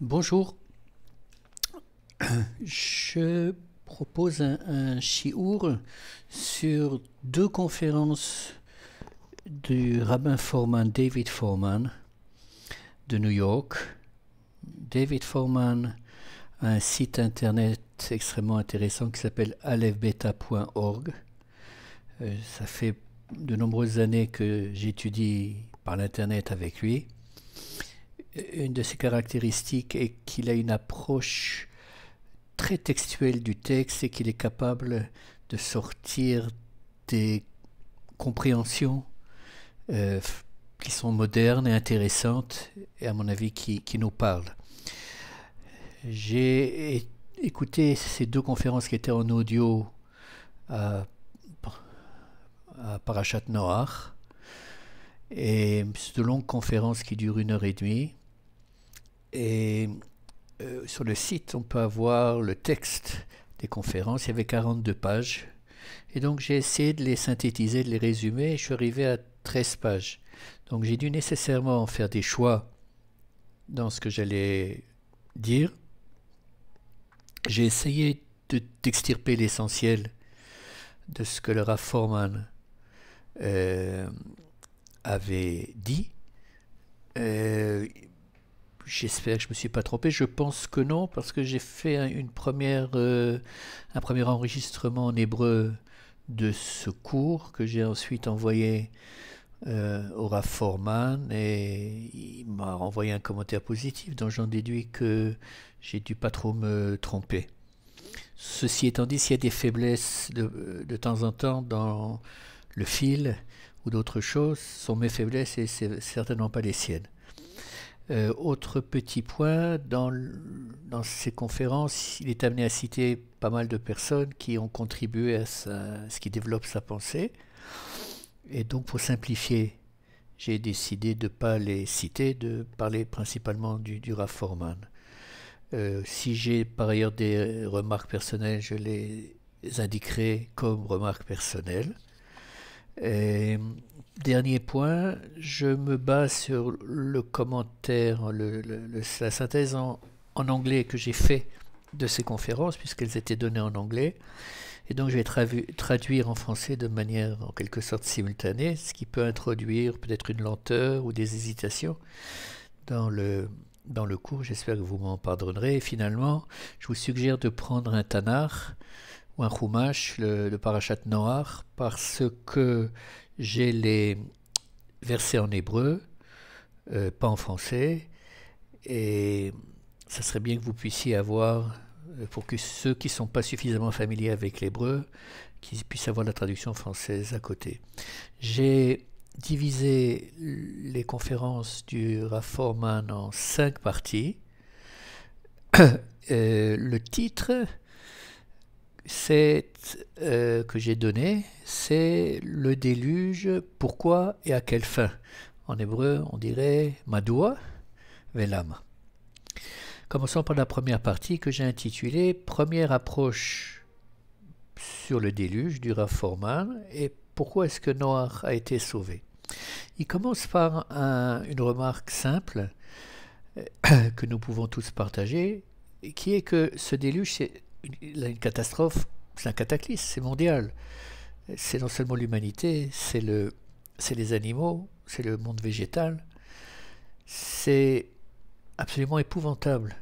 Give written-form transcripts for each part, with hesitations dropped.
Bonjour, je propose un chiour sur deux conférences du rabbin Foreman, David Foreman, de New York. David Foreman a un site internet extrêmement intéressant qui s'appelle alefbeta.org. Ça fait de nombreuses années que j'étudie par l'internet avec lui. Une de ses caractéristiques est qu'il a une approche très textuelle du texte et qu'il est capable de sortir des compréhensions euh, qui sont modernes et intéressantes et à mon avis qui nous parlent. J'ai écouté ces deux conférences qui étaient en audio à, à Parashat Noach, et c'est de longues conférences qui durent 1 heure et demie. Et sur le site, on peut avoir le texte des conférences. Il y avait 42 pages. Et donc j'ai essayé de les synthétiser, de les résumer, et je suis arrivé à 13 pages. Donc j'ai dû nécessairement faire des choix dans ce que j'allais dire. J'ai essayé d'extirper l'essentiel de ce que le Rav Foreman avait dit. J'espère que je ne me suis pas trompé. Je pense que non, parce que j'ai fait un premier enregistrement en hébreu de ce cours que j'ai ensuite envoyé au Rav Foreman, et il m'a renvoyé un commentaire positif dont j'en déduis que j'ai dû pas trop me tromper. Ceci étant dit, s'il y a des faiblesses de temps en temps dans le fil ou d'autres choses, ce sont mes faiblesses et c'est certainement pas les siennes. Autre petit point, dans ces conférences, il est amené à citer pas mal de personnes qui ont contribué à ce qui développe sa pensée. Et donc, pour simplifier, j'ai décidé de ne pas les citer, de parler principalement du Rav Foreman. Si j'ai par ailleurs des remarques personnelles, je les indiquerai comme remarques personnelles. Et dernier point, je me base sur le commentaire, la synthèse en anglais que j'ai fait de ces conférences, puisqu'elles étaient données en anglais. Et donc je vais traduire en français de manière en quelque sorte simultanée, ce qui peut introduire peut-être une lenteur ou des hésitations dans le cours. J'espère que vous m'en pardonnerez. Et finalement, je vous suggère de prendre un Tanakh ou un Chumash, le Parashat Noach, parce que j'ai les versets en hébreu, pas en français, et ça serait bien que vous puissiez avoir, pour que ceux qui ne sont pas suffisamment familiers avec l'hébreu, qu'ils puissent avoir la traduction française à côté. J'ai divisé les conférences du Rav Foreman en 5 parties. Le titre que j'ai donné, c'est le déluge, pourquoi et à quelle fin. En hébreu, on dirait Madoua Velam. Commençons par la première partie que j'ai intitulée Première approche sur le déluge du Rav Foreman et pourquoi est-ce que Noach a été sauvé. Il commence par une remarque simple que nous pouvons tous partager, qui est que ce déluge, c'est une catastrophe, c'est un cataclysme, c'est mondial. C'est non seulement l'humanité, c'est les animaux, c'est le monde végétal. C'est absolument épouvantable.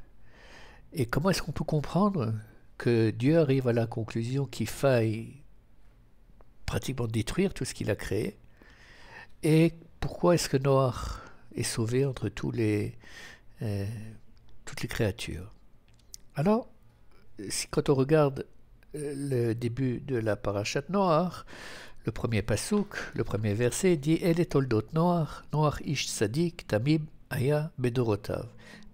Et comment est-ce qu'on peut comprendre que Dieu arrive à la conclusion qu'il faille pratiquement détruire tout ce qu'il a créé? Et pourquoi est-ce que Noach est sauvé entre toutes les créatures? Alors, quand on regarde le début de la Parashat Noach, le premier pasouk, le premier verset dit El et toldot Noach, Noach ish tzadik tamib aya bedorotav.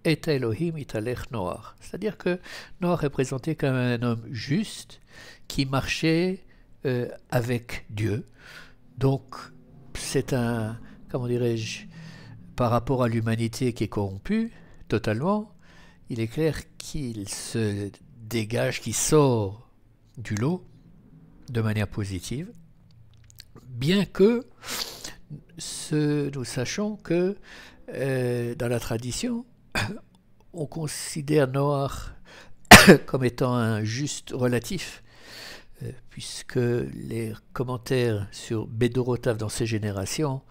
Et Elohim italech Noach. C'est-à-dire que Noach est présenté comme un homme juste qui marchait avec Dieu. Donc, c'est comment dirais-je, par rapport à l'humanité qui est corrompue totalement, il est clair qu'il se dégage, qu'il sort du lot de manière positive, bien que nous sachions que dans la tradition, on considère Noach comme étant un juste relatif, puisque les commentaires sur Bédorotav dans ses générations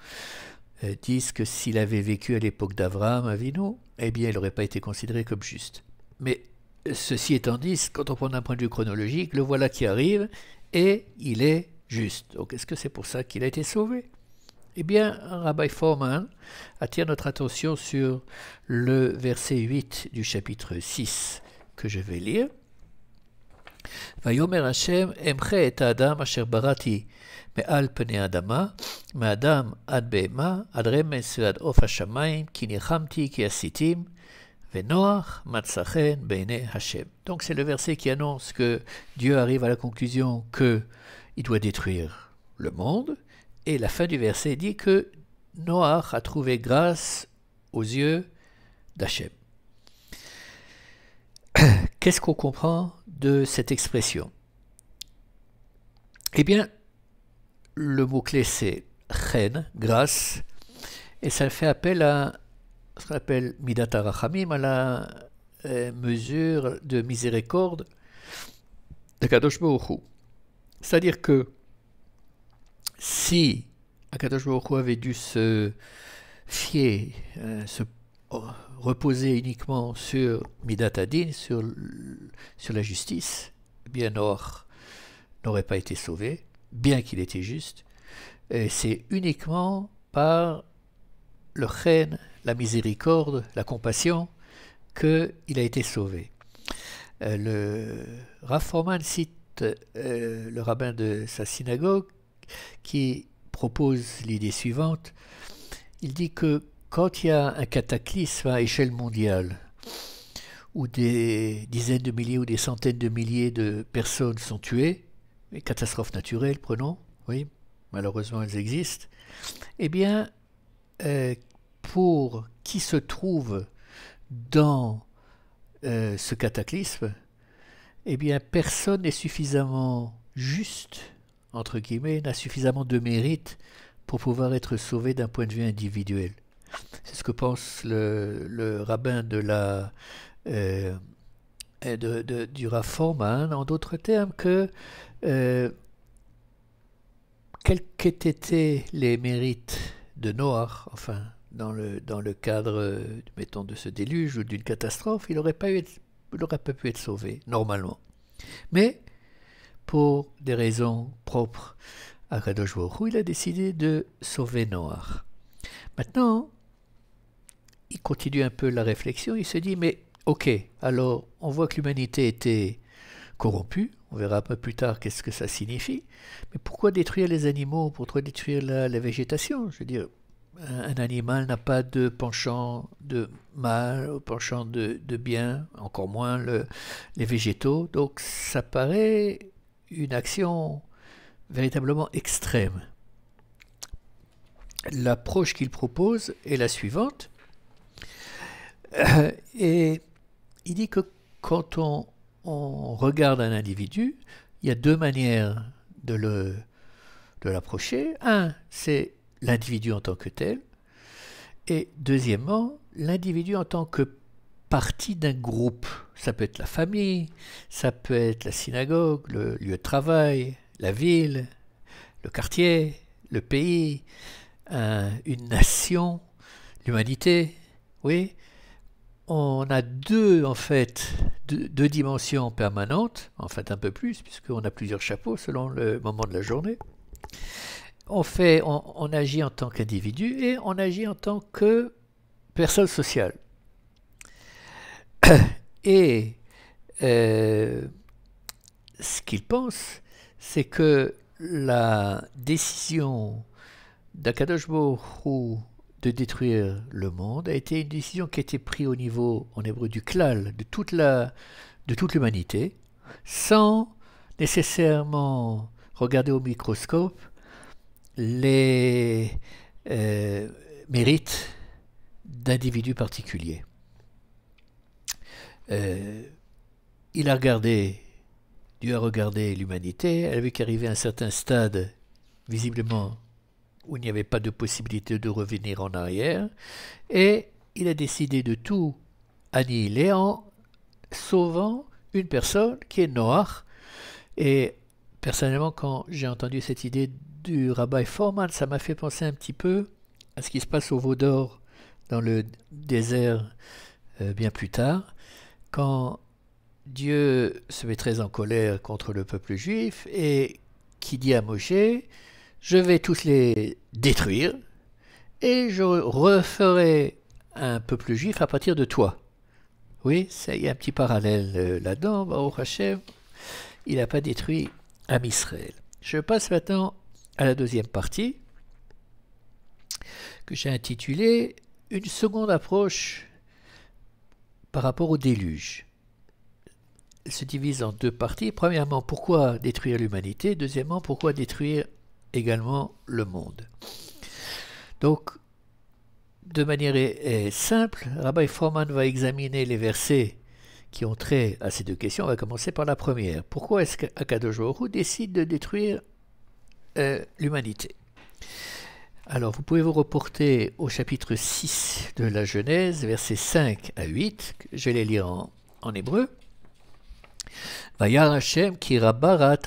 disent que s'il avait vécu à l'époque d'Avraham Avinu, eh bien il n'aurait pas été considéré comme juste. Mais ceci étant dit, quand on prend d'un point de vue chronologique, le voilà qui arrive et il est juste. Donc est-ce que c'est pour ça qu'il a été sauvé? Eh bien, Rabbi Fohrman attire notre attention sur le verset 8 du chapitre 6 que je vais lire. Vayomer Hashem emche et Adam asher barati me'al pnei adama me'adam ad behema ad remes ve'ad of hashamayim ki nilchamti ki asitim ve'noach matzachen beinei Hashem. Donc c'est le verset qui annonce que Dieu arrive à la conclusion qu'il doit détruire le monde. Et la fin du verset dit que Noach a trouvé grâce aux yeux d'Hachem. Qu'est-ce qu'on comprend de cette expression? Eh bien, le mot-clé c'est chen, grâce, et ça fait appel à ce qu'on appelle midat harachamim, à la mesure de miséricorde de Kadosh Baruch Hu. C'est-à-dire que si Akadosh Baruch Hu avait dû se fier, se reposer uniquement sur Midat Hadin, sur la justice, eh bien Noach n'aurait pas été sauvé, bien qu'il était juste. Et c'est uniquement par le chen, la miséricorde, la compassion, qu'il a été sauvé. Le Rav Fohrman cite le rabbin de sa synagogue, qui propose l'idée suivante. Il dit que quand il y a un cataclysme à échelle mondiale, où des dizaines de milliers ou des centaines de milliers de personnes sont tuées, les catastrophes naturelles, prenons, oui, malheureusement elles existent, eh bien, pour qui se trouve dans ce cataclysme, eh bien, personne n'est suffisamment juste, entre guillemets, n'a suffisamment de mérite pour pouvoir être sauvé d'un point de vue individuel. C'est ce que pense le rabbin de du Rav Fohrman, en d'autres termes, que quels qu'aient été les mérites de Noach, enfin, dans le cadre, mettons, de ce déluge ou d'une catastrophe, il n'aurait pas pu être sauvé, normalement. Mais, pour des raisons propres à Kadosh Baruch Hu, il a décidé de sauver Noach. Maintenant, il continue un peu la réflexion, il se dit, mais ok, alors on voit que l'humanité était corrompue, on verra un peu plus tard qu'est-ce que ça signifie, mais pourquoi détruire les animaux, pourquoi détruire la végétation? Je veux dire, un animal n'a pas de penchant de mal, penchant de bien, encore moins les végétaux, donc ça paraît une action véritablement extrême. L'approche qu'il propose est la suivante, et il dit que quand on regarde un individu, il y a deux manières de l'approcher. Un, c'est l'individu en tant que tel, et deuxièmement, l'individu en tant que partie d'un groupe. Ça peut être la famille, ça peut être la synagogue, le lieu de travail, la ville, le quartier, le pays, une nation, l'humanité. Oui, on a deux dimensions permanentes, en fait un peu plus, puisqu'on a plusieurs chapeaux selon le moment de la journée. On agit en tant qu'individu et on agit en tant que personne sociale. Et ce qu'il pense, c'est que la décision d'Akadosh Baruch Hu de détruire le monde a été une décision qui a été prise au niveau, en hébreu, du klal, de toute l'humanité, sans nécessairement regarder au microscope les mérites d'individus particuliers. Dieu a regardé l'humanité, elle a vu qu'arriver à un certain stade, visiblement, où il n'y avait pas de possibilité de revenir en arrière, et il a décidé de tout annihiler en sauvant une personne qui est Noach. Et personnellement, quand j'ai entendu cette idée du Rabbi Fohrman, ça m'a fait penser un petit peu à ce qui se passe au Veau d'Or dans le désert bien plus tard, quand Dieu se met très en colère contre le peuple juif et qui dit à Moshe, je vais tous les détruire et je referai un peuple juif à partir de toi. Oui, il y a un petit parallèle là-dedans. Baruch Hashem, il n'a pas détruit Am Israël. Je passe maintenant à la deuxième partie que j'ai intitulée une seconde approche par rapport au déluge. Elle se divise en deux parties. Premièrement, pourquoi détruire l'humanité? Deuxièmement, pourquoi détruire également le monde? Donc, de manière simple, Rabbi Fohrman va examiner les versets qui ont trait à ces deux questions. On va commencer par la première. Pourquoi est-ce qu'Akadosh Baruch Hu décide de détruire l'humanité? Alors, vous pouvez vous reporter au chapitre 6 de la Genèse, versets 5 à 8. Je vais les lire en hébreu. Vayar Hashem ki rabat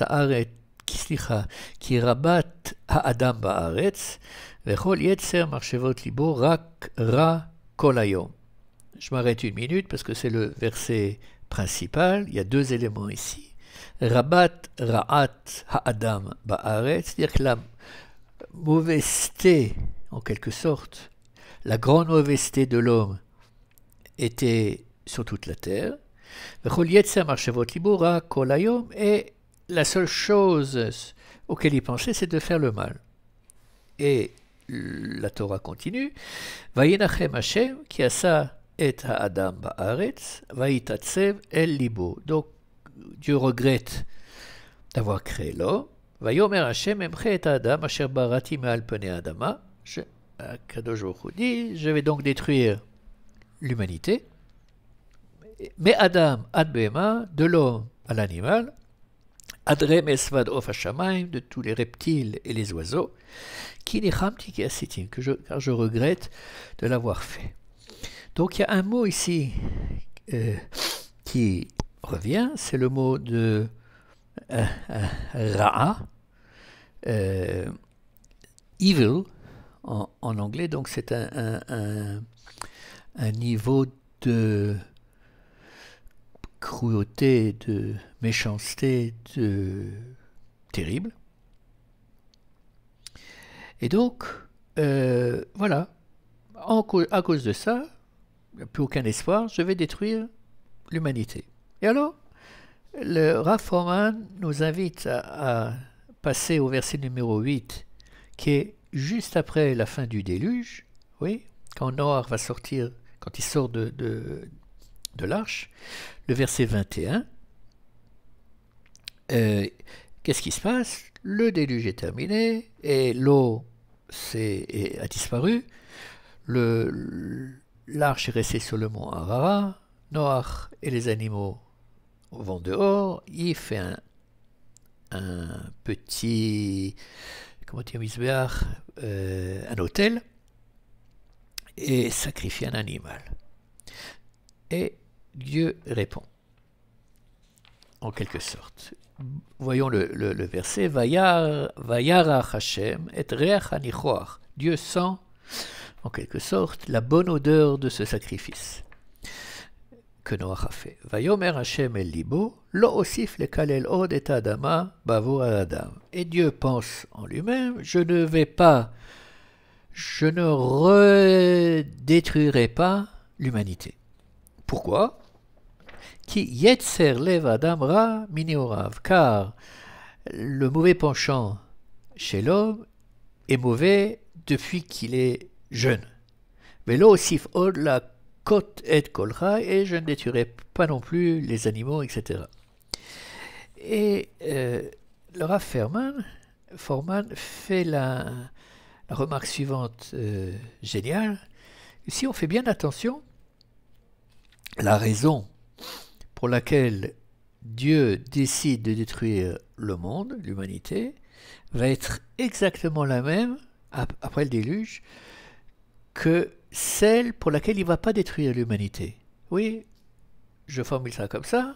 ha'adam ba'aretz vechol yetzer marchevot libo rak ra kol hayom. Je m'arrête une minute parce que c'est le verset principal. Il y a deux éléments ici. Rabat ra'at ha'adam ba'aretz, c'est-à-dire que la mauvaiseté, en quelque sorte, la grande mauvaiseté de l'homme était sur toute la terre. Et la seule chose auquel il pensait, c'est de faire le mal. Et la Torah continue. Vayinachem Hashem ki asa et ha'adam ba'aretz vayitatsev el libo. Donc Dieu regrette d'avoir créé l'homme. Vayomer Hashem emche et ha'adam asher barati me'al penei adama. Kadosh Baruch Hu dit, je vais donc détruire l'humanité. Mais Adam ad behema, de l'homme à l'animal, adrem esvad of hashamayim, de tous les reptiles et les oiseaux, ki nichamti ki asitim, car je regrette de l'avoir fait. Donc il y a un mot ici qui revient, c'est le mot de ra'a, evil en anglais, donc c'est un niveau de cruauté, de méchanceté terrible. Et donc, voilà, à cause de ça, il n'y a plus aucun espoir, je vais détruire l'humanité. Et alors, le Rav Fohrman nous invite à passer au verset numéro 8, qui est juste après la fin du déluge, oui, quand Noach va sortir, quand il sort de l'arche, le verset 21, qu'est-ce qui se passe? Le déluge est terminé et l'eau a disparu, l'arche est restée sur le mont Arara, Noach et les animaux vont dehors, il fait un petit, comment dire, un autel, et sacrifie un animal. Et Dieu répond, en quelque sorte. Voyons le verset. Vayarach Hashem et reach hanichoach. Dieu sent, en quelque sorte, la bonne odeur de ce sacrifice que Noach a fait. Vayomer Hashem el libo, lo osif lekalel od et adama bavur adam. Et Dieu pense en lui-même, je ne redétruirai pas l'humanité. Pourquoi? Ki yetzer lev adam ra mini orav, car le mauvais penchant chez l'homme est mauvais depuis qu'il est jeune. Velo osif od la kot et kolcha, et je ne détruirai pas non plus les animaux, etc. Et le Rav Fohrman fait la remarque suivante géniale. Si on fait bien attention, la raison pour laquelle Dieu décide de détruire le monde, l'humanité, va être exactement la même, après le déluge, que celle pour laquelle il ne va pas détruire l'humanité. oui, je formule ça comme ça.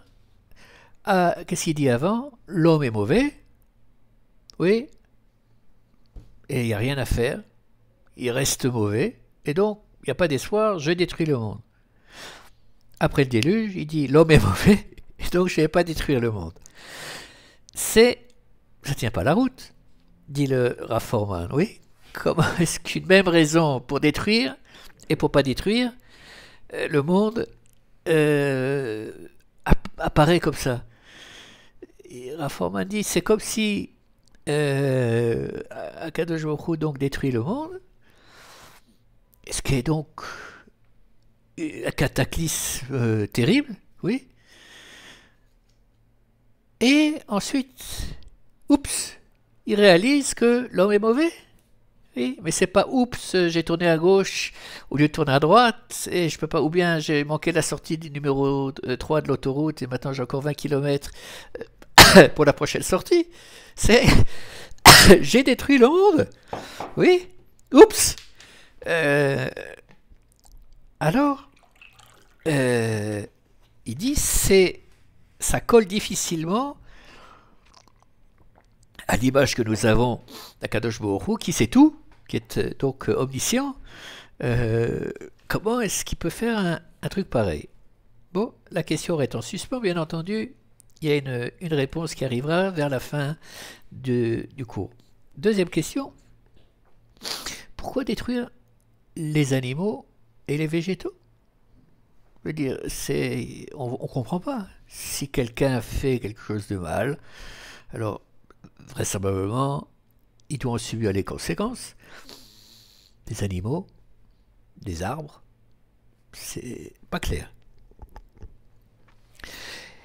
Ah, qu'est-ce qu'il dit avant? L'homme est mauvais, oui, et il n'y a rien à faire, il reste mauvais, et donc il n'y a pas d'espoir, je détruis le monde. Après le déluge, il dit l'homme est mauvais, et donc je ne vais pas détruire le monde. Ça ne tient pas la route, dit le Rav Forman, oui. Comment est-ce qu'une même raison pour détruire et pour pas détruire le monde apparaît comme ça? Et Rav Forman dit c'est comme si Akadosh Baruch Hu donc détruit le monde, ce qui est donc un cataclysme terrible, oui. Et ensuite, oups, il réalise que l'homme est mauvais. Oui, mais c'est pas oups, j'ai tourné à gauche au lieu de tourner à droite, et je peux pas, ou bien j'ai manqué la sortie du numéro 3 de l'autoroute, et maintenant j'ai encore 20 km pour la prochaine sortie. C'est j'ai détruit le monde. Oui, oups. Alors, il dit ça colle difficilement à l'image que nous avons d'Akadosh Baruch Hu, qui sait tout, qui est donc omniscient. Comment est-ce qu'il peut faire un truc pareil? Bon, la question est en suspens, bien entendu. Il y a une réponse qui arrivera vers la fin du cours. Deuxième question. Pourquoi détruire les animaux et les végétaux? Je veux dire, on ne comprend pas. Si quelqu'un fait quelque chose de mal, alors vraisemblablement, il doit en subir les conséquences. Des animaux, des arbres, c'est pas clair.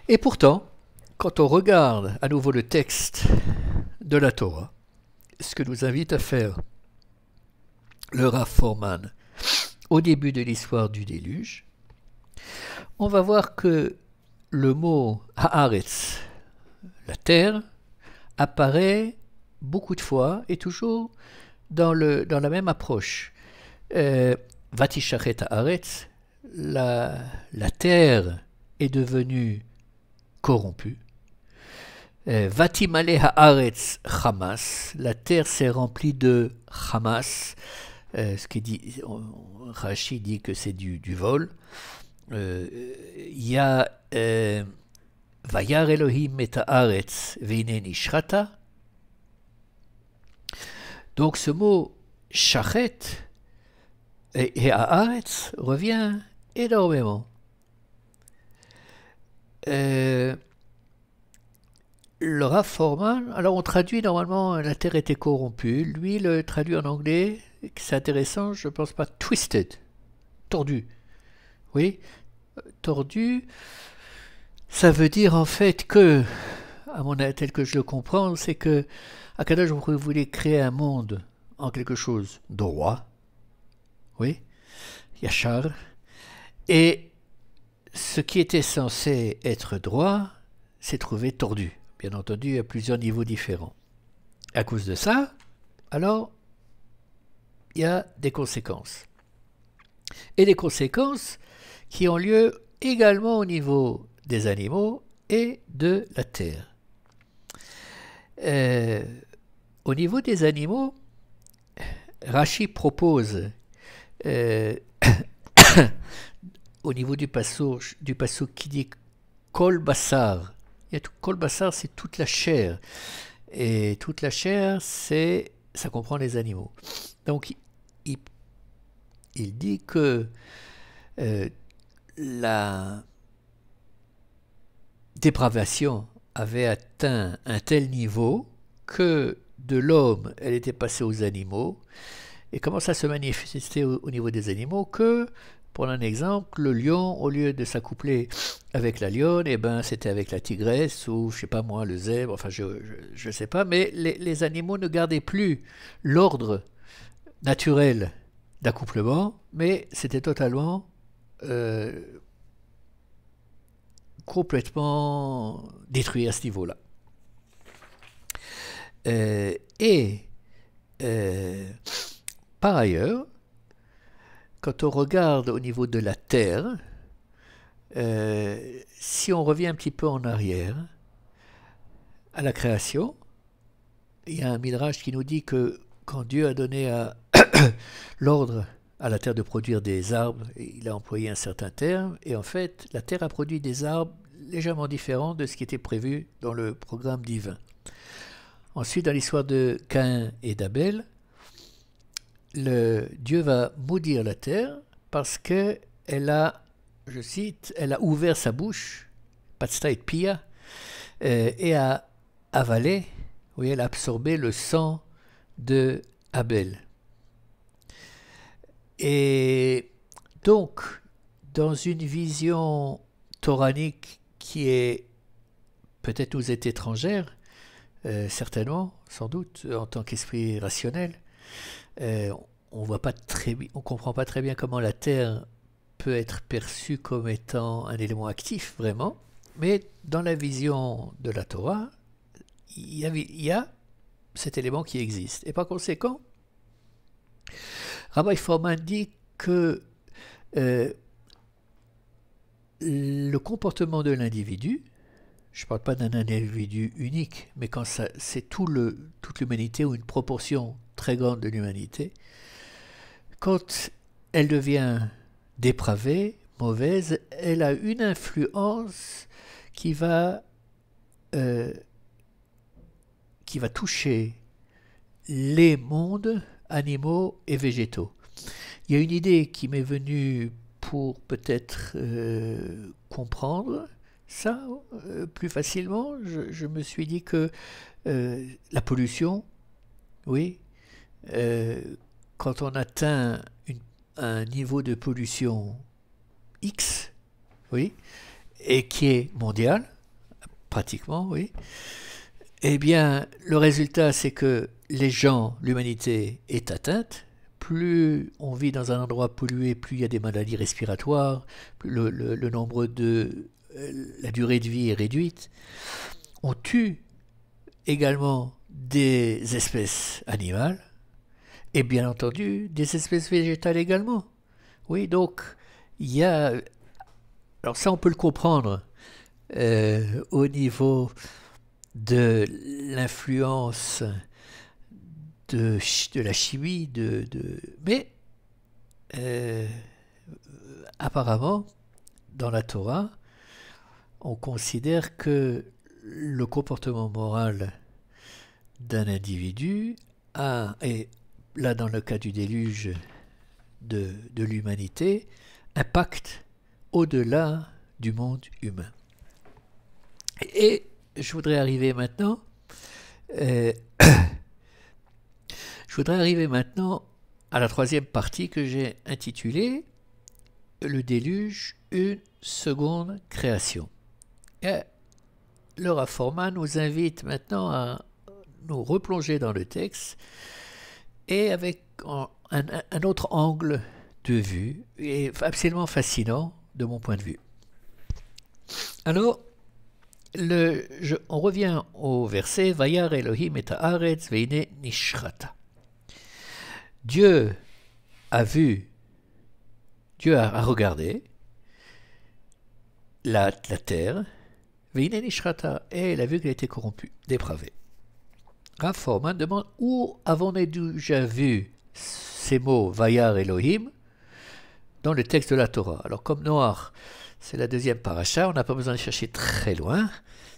Et pourtant, quand on regarde à nouveau le texte de la Torah, ce que nous invite à faire le Rav Forman au début de l'histoire du déluge, on va voir que le mot Haaretz, la terre, apparaît beaucoup de fois et toujours dans la même approche. Vatishachet Haaretz, la terre est devenue corrompue. Vatimale Haaretz Hamas, la terre s'est remplie de Hamas, ce qui dit, Rashi dit que c'est du vol. Il y a Vayar Elohim et Haaretz veine nishrata. Donc ce mot shachet et Haaretz revient énormément. Le Rav Forman, alors on traduit normalement la terre était corrompue, lui le traduit en anglais, c'est intéressant, je pense pas, twisted, tordu. Oui, tordu, ça veut dire en fait que, à mon avis, tel que je le comprends, c'est que Akadosh Baruch Hu voulait créer un monde en quelque chose droit, oui, Yachar, et ce qui était censé être droit s'est trouvé tordu. Bien entendu, à plusieurs niveaux différents. À cause de ça, alors, il y a des conséquences. Et des conséquences qui ont lieu également au niveau des animaux et de la terre. Au niveau des animaux, Rashi propose, au niveau du passouk qui dit Kol Bassar, Kol Bassar, c'est toute la chair. Et toute la chair, ça comprend les animaux. Donc, il dit que la dépravation avait atteint un tel niveau que de l'homme, elle était passée aux animaux. Et comment ça se manifestait au niveau des animaux? Que, pour un exemple, le lion, au lieu de s'accoupler avec la lionne, eh ben, c'était avec la tigresse ou, je sais pas moi, le zèbre, enfin, je sais pas, mais les animaux ne gardaient plus l'ordre naturel d'accouplement, mais c'était totalement complètement détruit à ce niveau-là. Par ailleurs, quand on regarde au niveau de la terre, Si on revient un petit peu en arrière, à la création, il y a un midrash qui nous dit que quand Dieu a donné l'ordre à la terre de produire des arbres, il a employé un certain terme, et en fait, la terre a produit des arbres légèrement différents de ce qui était prévu dans le programme divin. Ensuite, dans l'histoire de Caïn et d'Abel, Dieu va maudire la terre parce qu'elle a, je cite, elle a ouvert sa bouche, patsta et pia, et a avalé, oui, elle a absorbé le sang de Abel. Et donc, dans une vision toranique qui est peut-être nous est étrangère, certainement, sans doute, en tant qu'esprit rationnel, on ne comprend pas très bien comment la Terre peut être perçue comme étant un élément actif, vraiment, mais dans la vision de la Torah, il y a cet élément qui existe. Et par conséquent, Rabbi Fohrman dit que le comportement de l'individu, je ne parle pas d'un individu unique, mais quand c'est toute l'humanité ou une proportion très grande de l'humanité, quand elle devient dépravée, mauvaise, elle a une influence qui va toucher les mondes animaux et végétaux. Il y a une idée qui m'est venue pour peut-être comprendre ça plus facilement. Je me suis dit que la pollution, oui, quand on atteint un niveau de pollution X, oui, et qui est mondial, pratiquement, oui, eh bien, le résultat, c'est que les gens, l'humanité est atteinte. Plus on vit dans un endroit pollué, plus il y a des maladies respiratoires, plus le nombre la durée de vie est réduite. On tue également des espèces animales et bien entendu des espèces végétales également. Oui, donc il y a... Alors ça, on peut le comprendre au niveau de l'influence de la chimie, mais apparemment, dans la Torah, on considère que le comportement moral d'un individu et là dans le cas du déluge de l'humanité, impacte au-delà du monde humain. Et je voudrais arriver maintenant à la troisième partie que j'ai intitulée Le déluge, une seconde création. Et le Rav Fohrman nous invite maintenant à nous replonger dans le texte et avec un autre angle de vue, et absolument fascinant de mon point de vue. Alors, on revient au verset Vayar Elohim et haaretz veine nishrata. Dieu a regardé la terre, veine nishrata, et il a vu qu'elle était corrompue, dépravée. Rav Fohrman demande où avons-nous déjà vu ces mots Vayar Elohim dans le texte de la Torah. Alors comme Noach, c'est la deuxième paracha, on n'a pas besoin de chercher très loin,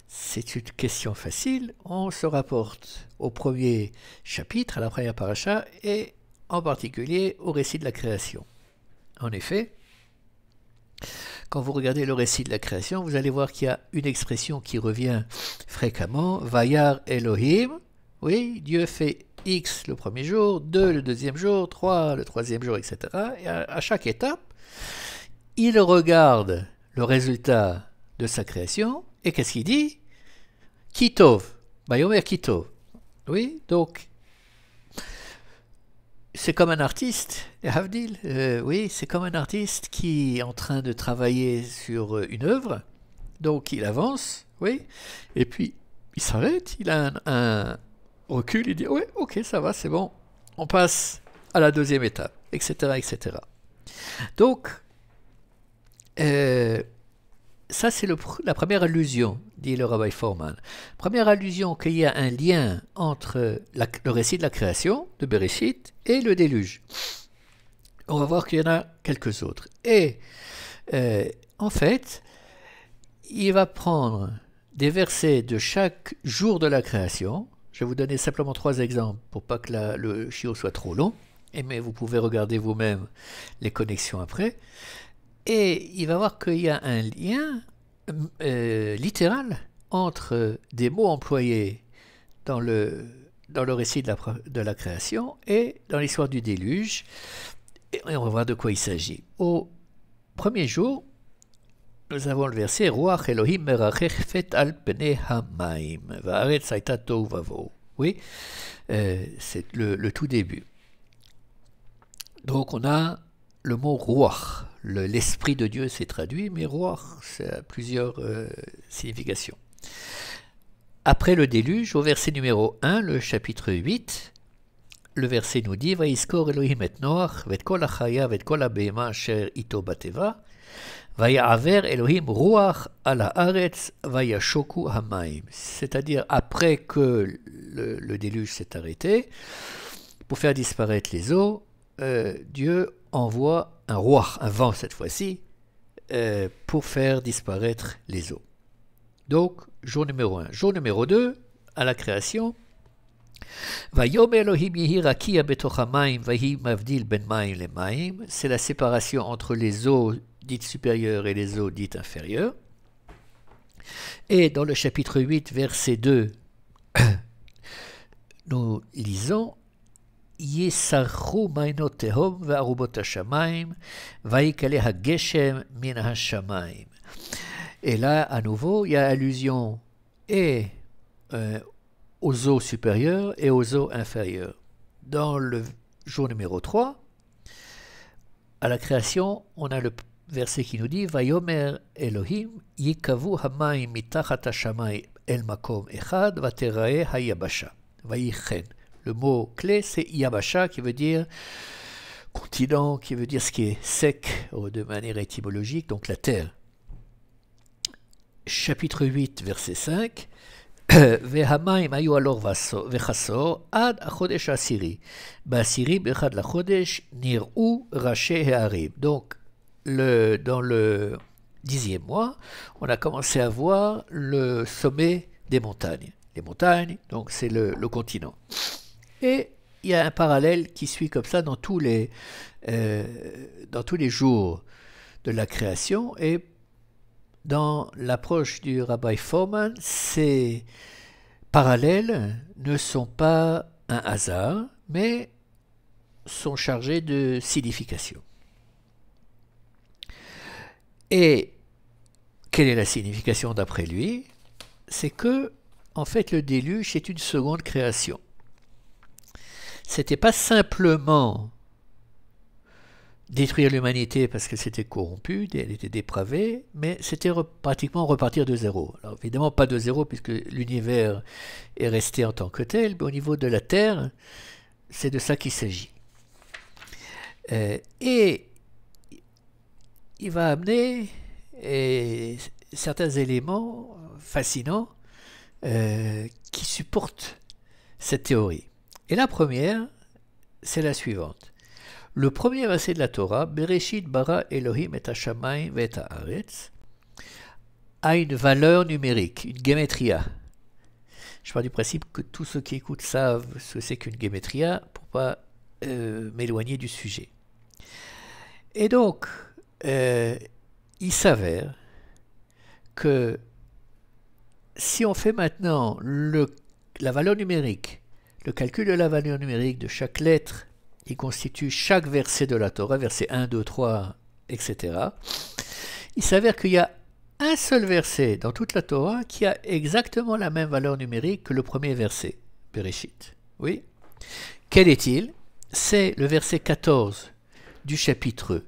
c'est une question facile, on se rapporte au premier chapitre, à la première paracha, et en particulier au récit de la création. En effet, quand vous regardez le récit de la création, vous allez voir qu'il y a une expression qui revient fréquemment, Vayar Elohim, oui, Dieu fait X le premier jour, 2 le deuxième jour, 3 le troisième jour, etc. Et à chaque étape, il regarde le résultat de sa création, et qu'est-ce qu'il dit? Kitov, Bayomer Kitov. Oui, donc, c'est comme un artiste, Havdil, oui, c'est comme un artiste qui est en train de travailler sur une œuvre, donc il avance, oui, et puis il s'arrête, il a un recul, il dit, oui, ok, ça va, c'est bon, on passe à la deuxième étape, etc., etc. Donc, ça c'est la première allusion, dit le Rabbi Fohrman. Première allusion qu'il y a un lien entre le récit de la création, de Bereshit, et le déluge. On va voir qu'il y en a quelques autres. Et en fait, il va prendre des versets de chaque jour de la création. Je vais vous donner simplement 3 exemples pour pas que le chiot soit trop long, mais vous pouvez regarder vous-même les connexions après. Et il va voir qu'il y a un lien littéral entre des mots employés dans le récit de la création et dans l'histoire du déluge. Et on va voir de quoi il s'agit. Au premier jour, nous avons le verset Ruach Elohim merachefet al pnei hamaim va'aretz hayta tohu vavohu. Oui, c'est le tout début. Donc on a le mot Ruach. L'esprit de Dieu s'est traduit, mais Ruach, ça a plusieurs significations. Après le déluge, au verset numéro 1, le chapitre 8, le verset nous dit Vayiskor Elohim et Noach, vet kol hachaya, vet kol habehema asher ito bateva, vaya'aver Elohim ruach al haaretz, vayashoku hamaim. C'est-à-dire, après que le déluge s'est arrêté, pour faire disparaître les eaux, Dieu envoie un roi, un vent cette fois-ci, pour faire disparaître les eaux. Donc, jour numéro 1. Jour numéro 2, à la création, c'est la séparation entre les eaux dites supérieures et les eaux dites inférieures. Et dans le chapitre 8, verset 2, nous lisons Yesarchu mainot tehom ve'arubot hashamayim va'yikale hageshem min hashamayim. Et là, à nouveau, il y a allusion et aux eaux supérieures et aux eaux inférieures. Dans le jour numéro 3, à la création, on a le verset qui nous dit Vayomer Elohim yikavu hamayim mitachat hashamay el makom echad vaterae hayabasha vayichen. Le mot clé, c'est Yabasha, qui veut dire continent, qui veut dire ce qui est sec de manière étymologique, donc la terre. Chapitre 8, verset 5. והמים היו הלוך וחסור עד החודש העשירי. בעשירי באחד לחודש נראו ראשי הערים. Donc, dans le 10e mois, on a commencé à voir le sommet des montagnes. Les montagnes, donc c'est le continent. Et il y a un parallèle qui suit comme ça dans tous les jours de la création. Et dans l'approche du Rabbi Fohrman, ces parallèles ne sont pas un hasard, mais sont chargés de signification. Et quelle est la signification d'après lui? C'est que, en fait, le déluge est une seconde création. C'était pas simplement détruire l'humanité parce qu'elle s'était corrompue, elle était dépravée, mais c'était pratiquement repartir de zéro. Alors évidemment pas de zéro puisque l'univers est resté en tant que tel, mais au niveau de la Terre, c'est de ça qu'il s'agit. Et il va amener certains éléments fascinants qui supportent cette théorie. Et la première, c'est la suivante. Le premier verset de la Torah, Bereshit bara Elohim et hashamayim et haaretz, a une valeur numérique, une gematria. Je pars du principe que tous ceux qui écoutent savent ce que c'est qu'une gematria pour pas m'éloigner du sujet. Et donc, il s'avère que si on fait maintenant la valeur numérique, le calcul de la valeur numérique de chaque lettre qui constitue chaque verset de la Torah, verset 1, 2, 3, etc., il s'avère qu'il y a un seul verset dans toute la Torah qui a exactement la même valeur numérique que le premier verset, Bereshit. Oui. Quel est-il? C'est le verset 14 du chapitre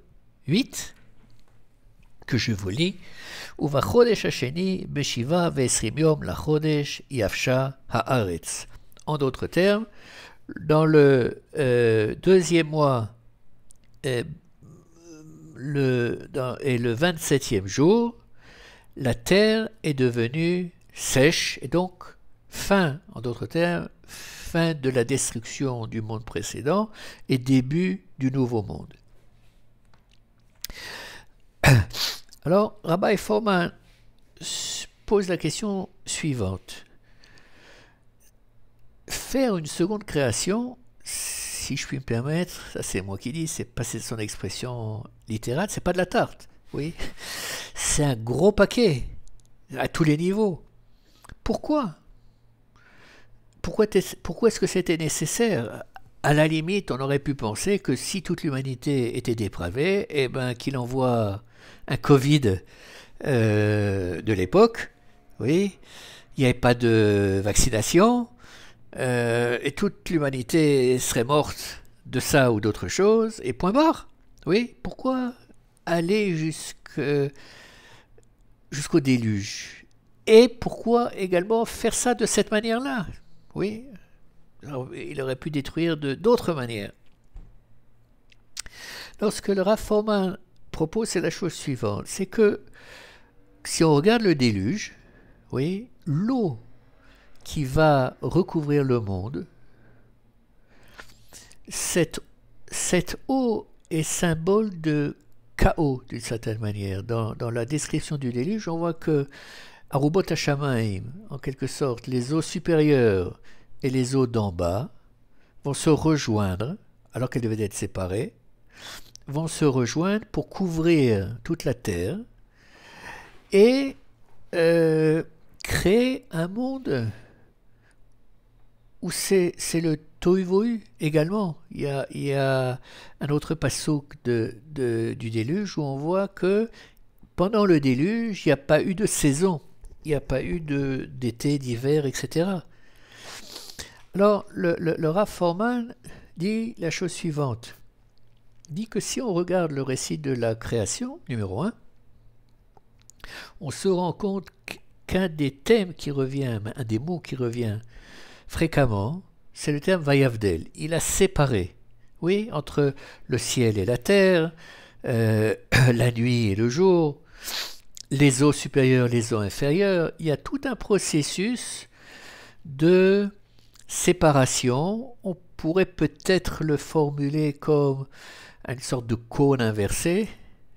8, que je vous lis. Uvachodesh hasheni beshiva ve'esrim yom lachodesh yafsha haaretz. En d'autres termes, dans le deuxième mois et le 27e jour, la terre est devenue sèche, et donc fin, en d'autres termes, fin de la destruction du monde précédent et début du nouveau monde. Alors, Rabbi Fohrman pose la question suivante. Faire une seconde création, si je puis me permettre, ça c'est moi qui dis, c'est passer de son expression littérale, c'est pas de la tarte, oui, c'est un gros paquet à tous les niveaux. Pourquoi est-ce que c'était nécessaire? À la limite, on aurait pu penser que si toute l'humanité était dépravée, eh ben, qu'il envoie un Covid de l'époque, oui, il n'y avait pas de vaccination, et toute l'humanité serait morte de ça ou d'autre chose, et point barre. Oui, pourquoi aller jusqu'au déluge? Et pourquoi également faire ça de cette manière-là? Oui, alors, il aurait pu détruire d'autres manières. Lorsque le Rav Fohrman propose, c'est la chose suivante, c'est que si on regarde le déluge, oui, l'eau qui va recouvrir le monde, cette eau est symbole de chaos d'une certaine manière. Dans la description du déluge, on voit que Arubot Hashamayim, en quelque sorte, les eaux supérieures et les eaux d'en bas vont se rejoindre, alors qu'elles devaient être séparées, vont se rejoindre pour couvrir toute la terre et créer un monde où c'est le tohu également. Il y a un autre passouk du déluge où on voit que pendant le déluge, il n'y a pas eu de saison, il n'y a pas eu d'été, d'hiver, etc. Alors, le Rav Fohrman dit la chose suivante. Il dit que si on regarde le récit de la création, numéro 1, on se rend compte qu'un des thèmes qui revient, un des mots qui revient fréquemment, c'est le terme Vayavdel. Il a séparé, oui, entre le ciel et la terre, la nuit et le jour, les eaux supérieures, les eaux inférieures. Il y a tout un processus de séparation. On pourrait peut-être le formuler comme une sorte de cône inversé,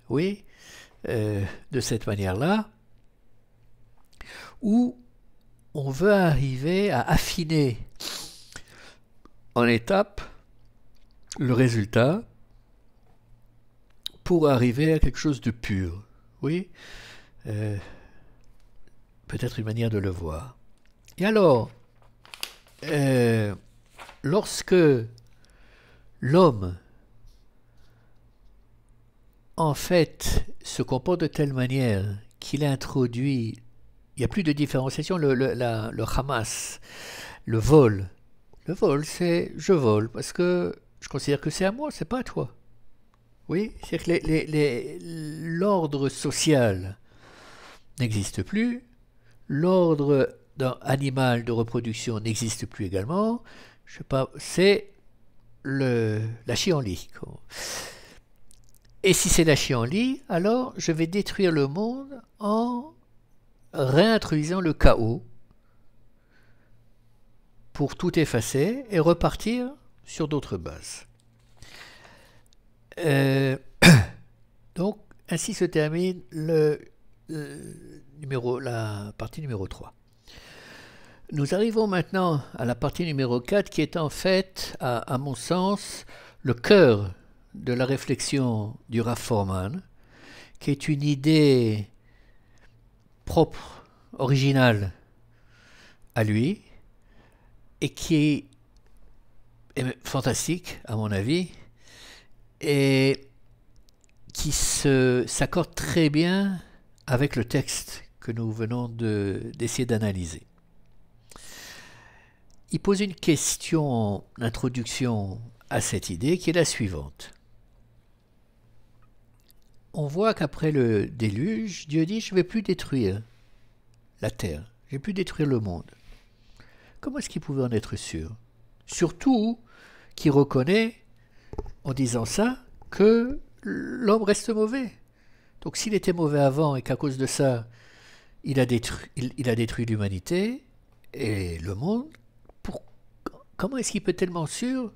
oui, de cette manière-là, où on veut arriver à affiner en étapes le résultat pour arriver à quelque chose de pur. Oui, peut-être une manière de le voir. Et alors, lorsque l'homme, en fait, se comporte de telle manière qu'il introduit, il n'y a plus de différenciation, le Hamas, le vol. Le vol, c'est je vole parce que je considère que c'est à moi, c'est pas à toi. Oui, c'est-à-dire que l'ordre social n'existe plus, l'ordre animal de reproduction n'existe plus également. Je sais pas, c'est la chienlit. Et si c'est la chienlit, alors je vais détruire le monde en réintroduisant le chaos pour tout effacer et repartir sur d'autres bases. Donc, ainsi se termine la partie numéro 3. Nous arrivons maintenant à la partie numéro 4 qui est en fait, à mon sens, le cœur de la réflexion du Rav Fohrman, qui est une idée propre, originale à lui, et qui est fantastique, à mon avis, et qui s'accorde très bien avec le texte que nous venons d'essayer d'analyser. Il pose une question d'introduction à cette idée qui est la suivante. On voit qu'après le déluge, Dieu dit « Je ne vais plus détruire la terre, je ne vais plus détruire le monde ». Comment est-ce qu'il pouvait en être sûr? Surtout qu'il reconnaît, en disant ça, que l'homme reste mauvais. Donc s'il était mauvais avant et qu'à cause de ça, il a détruit l'humanité et le monde. Pour, comment est-ce qu'il peut être tellement sûr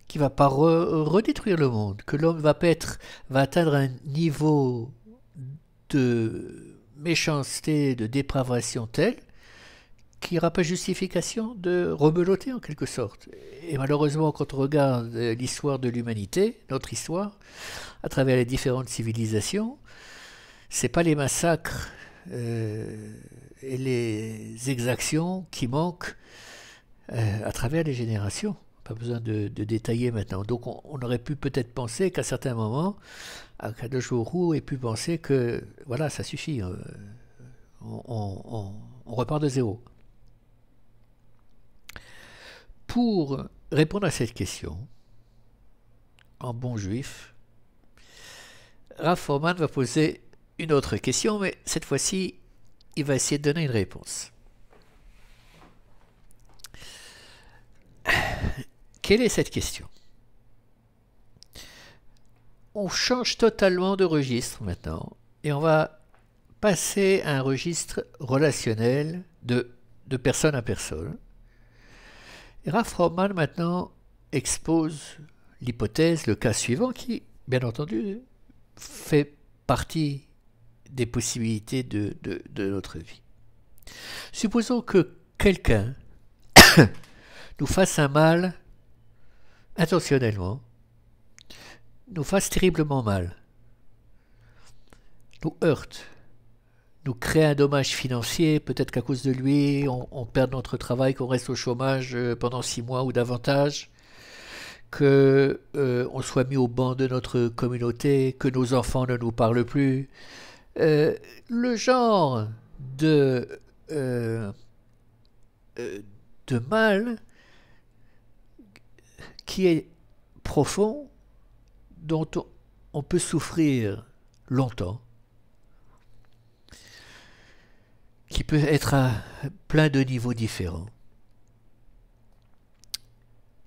qu'il ne va pas redétruire le monde, que l'homme va atteindre un niveau de méchanceté, de dépravation tel qu'il n'y aura pas justification de rebeloter en quelque sorte. Et malheureusement, quand on regarde l'histoire de l'humanité, notre histoire, à travers les différentes civilisations, c'est pas les massacres et les exactions qui manquent à travers les générations. Pas besoin de détailler maintenant. Donc on aurait pu peut-être penser qu'à certains moments, Akadosh Baruch Hu ait pu penser que voilà, ça suffit, on repart de zéro. Pour répondre à cette question, en bon juif, Rav Foreman va poser une autre question, mais cette fois-ci, il va essayer de donner une réponse. Quelle est cette question? On change totalement de registre maintenant et on va passer à un registre relationnel de personne à personne. Et Rav Foreman maintenant expose l'hypothèse, le cas suivant qui, bien entendu, fait partie des possibilités de notre vie. Supposons que quelqu'un nous fasse un mal intentionnellement, nous fasse terriblement mal, nous heurte, nous crée un dommage financier, peut-être qu'à cause de lui, on perd notre travail, qu'on reste au chômage pendant 6 mois ou davantage, qu'on soit mis au banc de notre communauté, que nos enfants ne nous parlent plus. Le genre de mal qui est profond, dont on peut souffrir longtemps, qui peut être à plein de niveaux différents.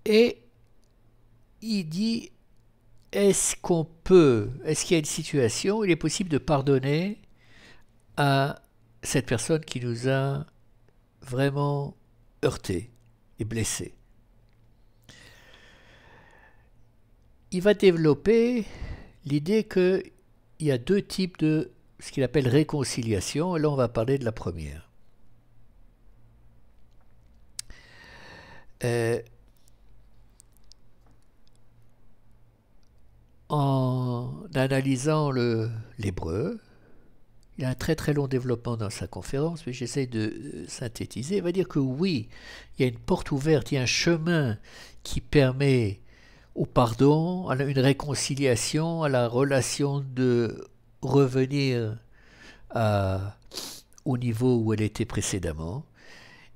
Et il dit, est-ce qu'il y a une situation où il est possible de pardonner à cette personne qui nous a vraiment heurtés et blessés? Il va développer l'idée qu'il y a 2 types de ce qu'il appelle réconciliation, et là on va parler de la première. En analysant l'hébreu, il a un très très long développement dans sa conférence, mais j'essaie de synthétiser. Il va dire que oui, il y a une porte ouverte, il y a un chemin qui permet au pardon, à une réconciliation, à la relation de revenir au niveau où elle était précédemment.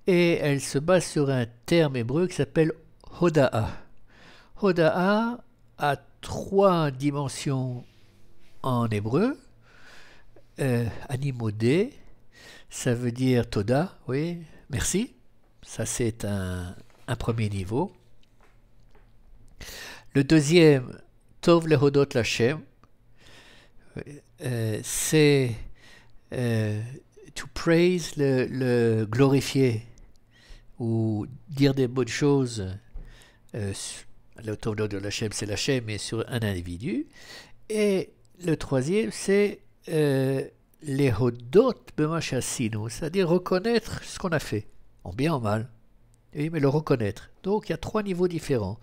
Et elle se base sur un terme hébreu qui s'appelle Hoda'a. Hoda'a a 3 dimensions en hébreu. Animodé, ça veut dire Toda, oui, merci. Ça c'est un premier niveau. Le deuxième, Tov lehodot Lashem, c'est to praise, le glorifier, ou dire des bonnes choses. Le Tov lehodot Lashem, c'est Lashem, mais sur un individu. Et le troisième, c'est lehodot bema she'asinu, c'est-à-dire reconnaître ce qu'on a fait, en bien ou en mal. Oui, mais le reconnaître. Donc il y a 3 niveaux différents.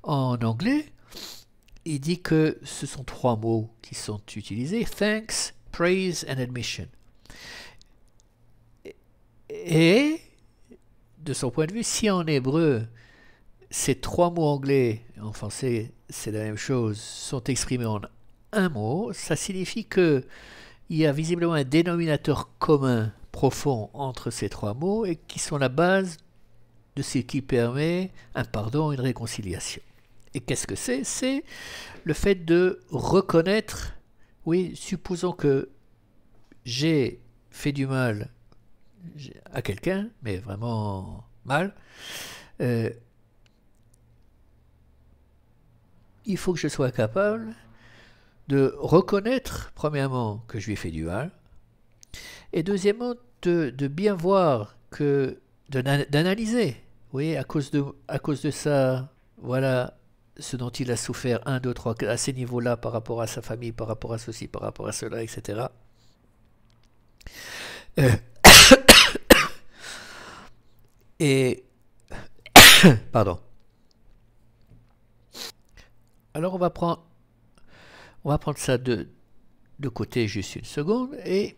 En anglais, il dit que ce sont 3 mots qui sont utilisés: thanks, praise and admission. Et de son point de vue, si en hébreu ces 3 mots anglais, en français c'est la même chose, sont exprimés en un mot, ça signifie que il y a visiblement un dénominateur commun profond entre ces 3 mots et qui sont la base de ce qui permet un pardon, une réconciliation. Et qu'est-ce que c'est? C'est le fait de reconnaître, oui, supposons que j'ai fait du mal à quelqu'un, mais vraiment mal, il faut que je sois capable de reconnaître, premièrement, que je lui ai fait du mal, Et deuxièmement, de bien voir que, d'analyser. Oui, à cause de ça, voilà ce dont il a souffert, un, deux, trois, à ces niveaux-là, par rapport à sa famille, par rapport à ceci, par rapport à cela, etc. Euh, et, pardon. Alors on va prendre ça de côté juste une seconde, et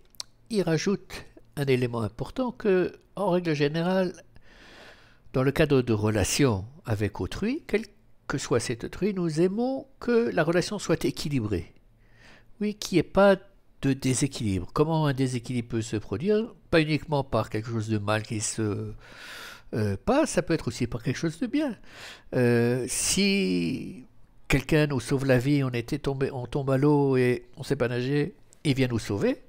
il rajoute un élément important que, en règle générale, dans le cadre de relations avec autrui, quel que soit cet autrui, nous aimons que la relation soit équilibrée. Oui, qu'il n'y ait pas de déséquilibre. Comment un déséquilibre peut se produire? Pas uniquement par quelque chose de mal qui se passe, ça peut être aussi par quelque chose de bien. Si quelqu'un nous sauve la vie, on tombe à l'eau et on ne sait pas nager, il vient nous sauver,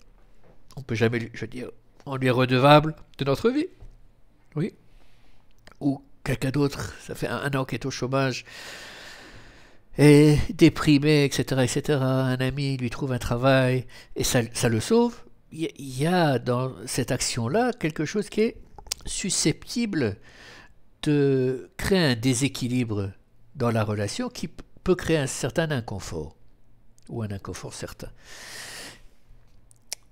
on peut jamais, je veux dire, on lui est redevable de notre vie. Oui. Ou quelqu'un d'autre, ça fait un an qu'il est au chômage, et déprimé, etc., etc. Un ami lui trouve un travail et ça le sauve. Il y a dans cette action-là quelque chose qui est susceptible de créer un déséquilibre dans la relation qui peut créer un certain inconfort, ou un inconfort certain.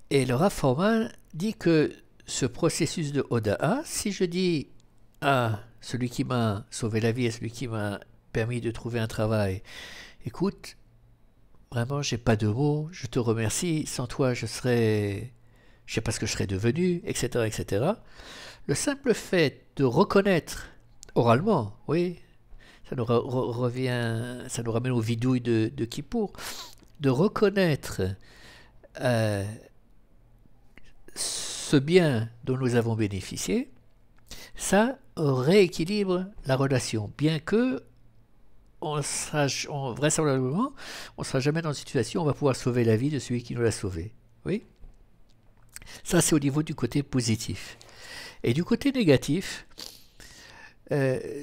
Et le Rav Forman dit que ce processus de Oda'a, si je dis à celui qui m'a sauvé la vie, à celui qui m'a permis de trouver un travail, écoute, vraiment j'ai pas de mots, je te remercie, sans toi je sais pas ce que je serais devenu, etc., etc. Le simple fait de reconnaître oralement, oui, ça nous ramène aux vidouilles de Kippour, de reconnaître euh, ce bien dont nous avons bénéficié, ça rééquilibre la relation, bien que vraisemblablement, on ne sera jamais dans une situation où on va pouvoir sauver la vie de celui qui nous l'a sauvé. Oui. Ça, c'est au niveau du côté positif. Et du côté négatif,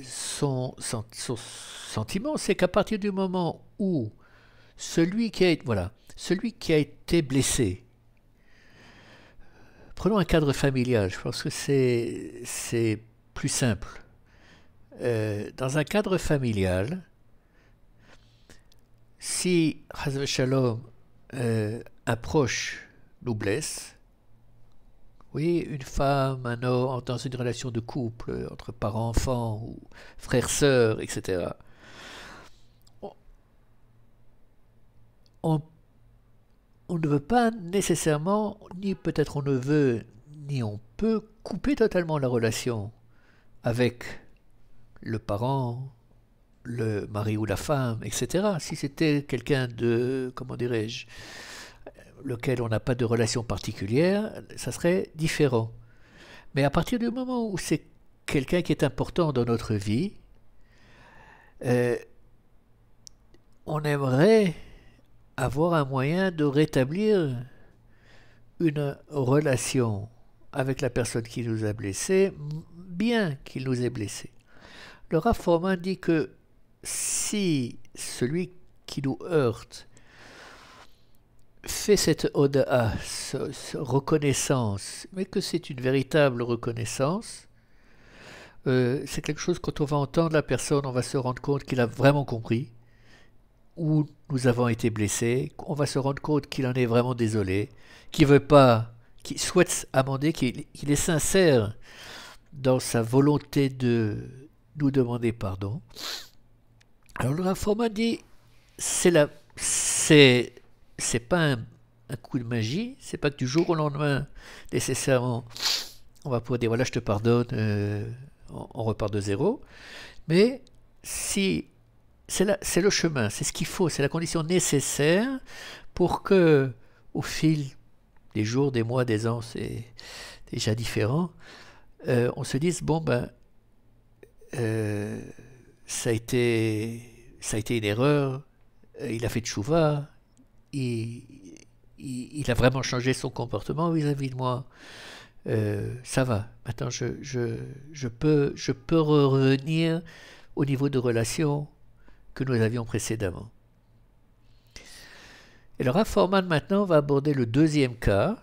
son sentiment, c'est qu'à partir du moment où celui qui a été blessé, prenons un cadre familial, je pense que c'est plus simple. Dans un cadre familial, si Chas Shalom, un proche nous blesse, oui, une femme, un homme, dans une relation de couple, entre parents-enfants, ou frères-sœurs, etc., on, on ne veut pas nécessairement, ni peut-être on ne veut, ni on peut couper totalement la relation avec le parent, le mari ou la femme, etc. Si c'était quelqu'un de, comment dirais-je, lequel on n'a pas de relation particulière, ça serait différent. Mais à partir du moment où c'est quelqu'un qui est important dans notre vie, euh, on aimerait avoir un moyen de rétablir une relation avec la personne qui nous a blessés, bien qu'il nous ait blessés. Le Rav Forman dit que si celui qui nous heurte fait cette oda, cette reconnaissance, mais que c'est une véritable reconnaissance, c'est quelque chose, quand on va entendre la personne, on va se rendre compte qu'il a vraiment compris où nous avons été blessés, on va se rendre compte qu'il en est vraiment désolé, qu'il veut pas, qu'il souhaite amender, qu'il est sincère dans sa volonté de nous demander pardon. Alors le Rav Forman dit, c'est pas un coup de magie, c'est pas que du jour au lendemain, nécessairement, on va pouvoir dire voilà, je te pardonne, on repart de zéro. Mais si c'est le chemin, c'est ce qu'il faut, c'est la condition nécessaire pour que, au fil des jours, des mois, des ans, c'est déjà différent, on se dise bon ben euh, ça a été une erreur, il a fait tchouva, il, il a vraiment changé son comportement vis-à-vis de moi. Ça va. Maintenant, je peux revenir au niveau de relation que nous avions précédemment. Et le Rav Forman maintenant va aborder le deuxième cas,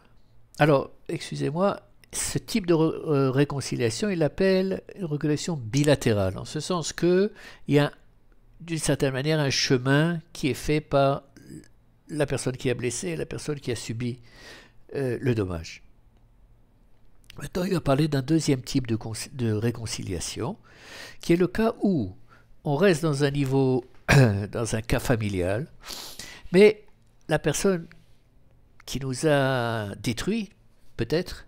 Alors, excusez-moi, ce type de réconciliation, il l'appelle une réconciliation bilatérale, en ce sens que il y a d'une certaine manière un chemin qui est fait par la personne qui a blessé et la personne qui a subi le dommage. Maintenant, il va parler d'un deuxième type de réconciliation, qui est le cas où on reste dans un niveau, dans un cas familial, mais la personne qui nous a détruit, peut-être,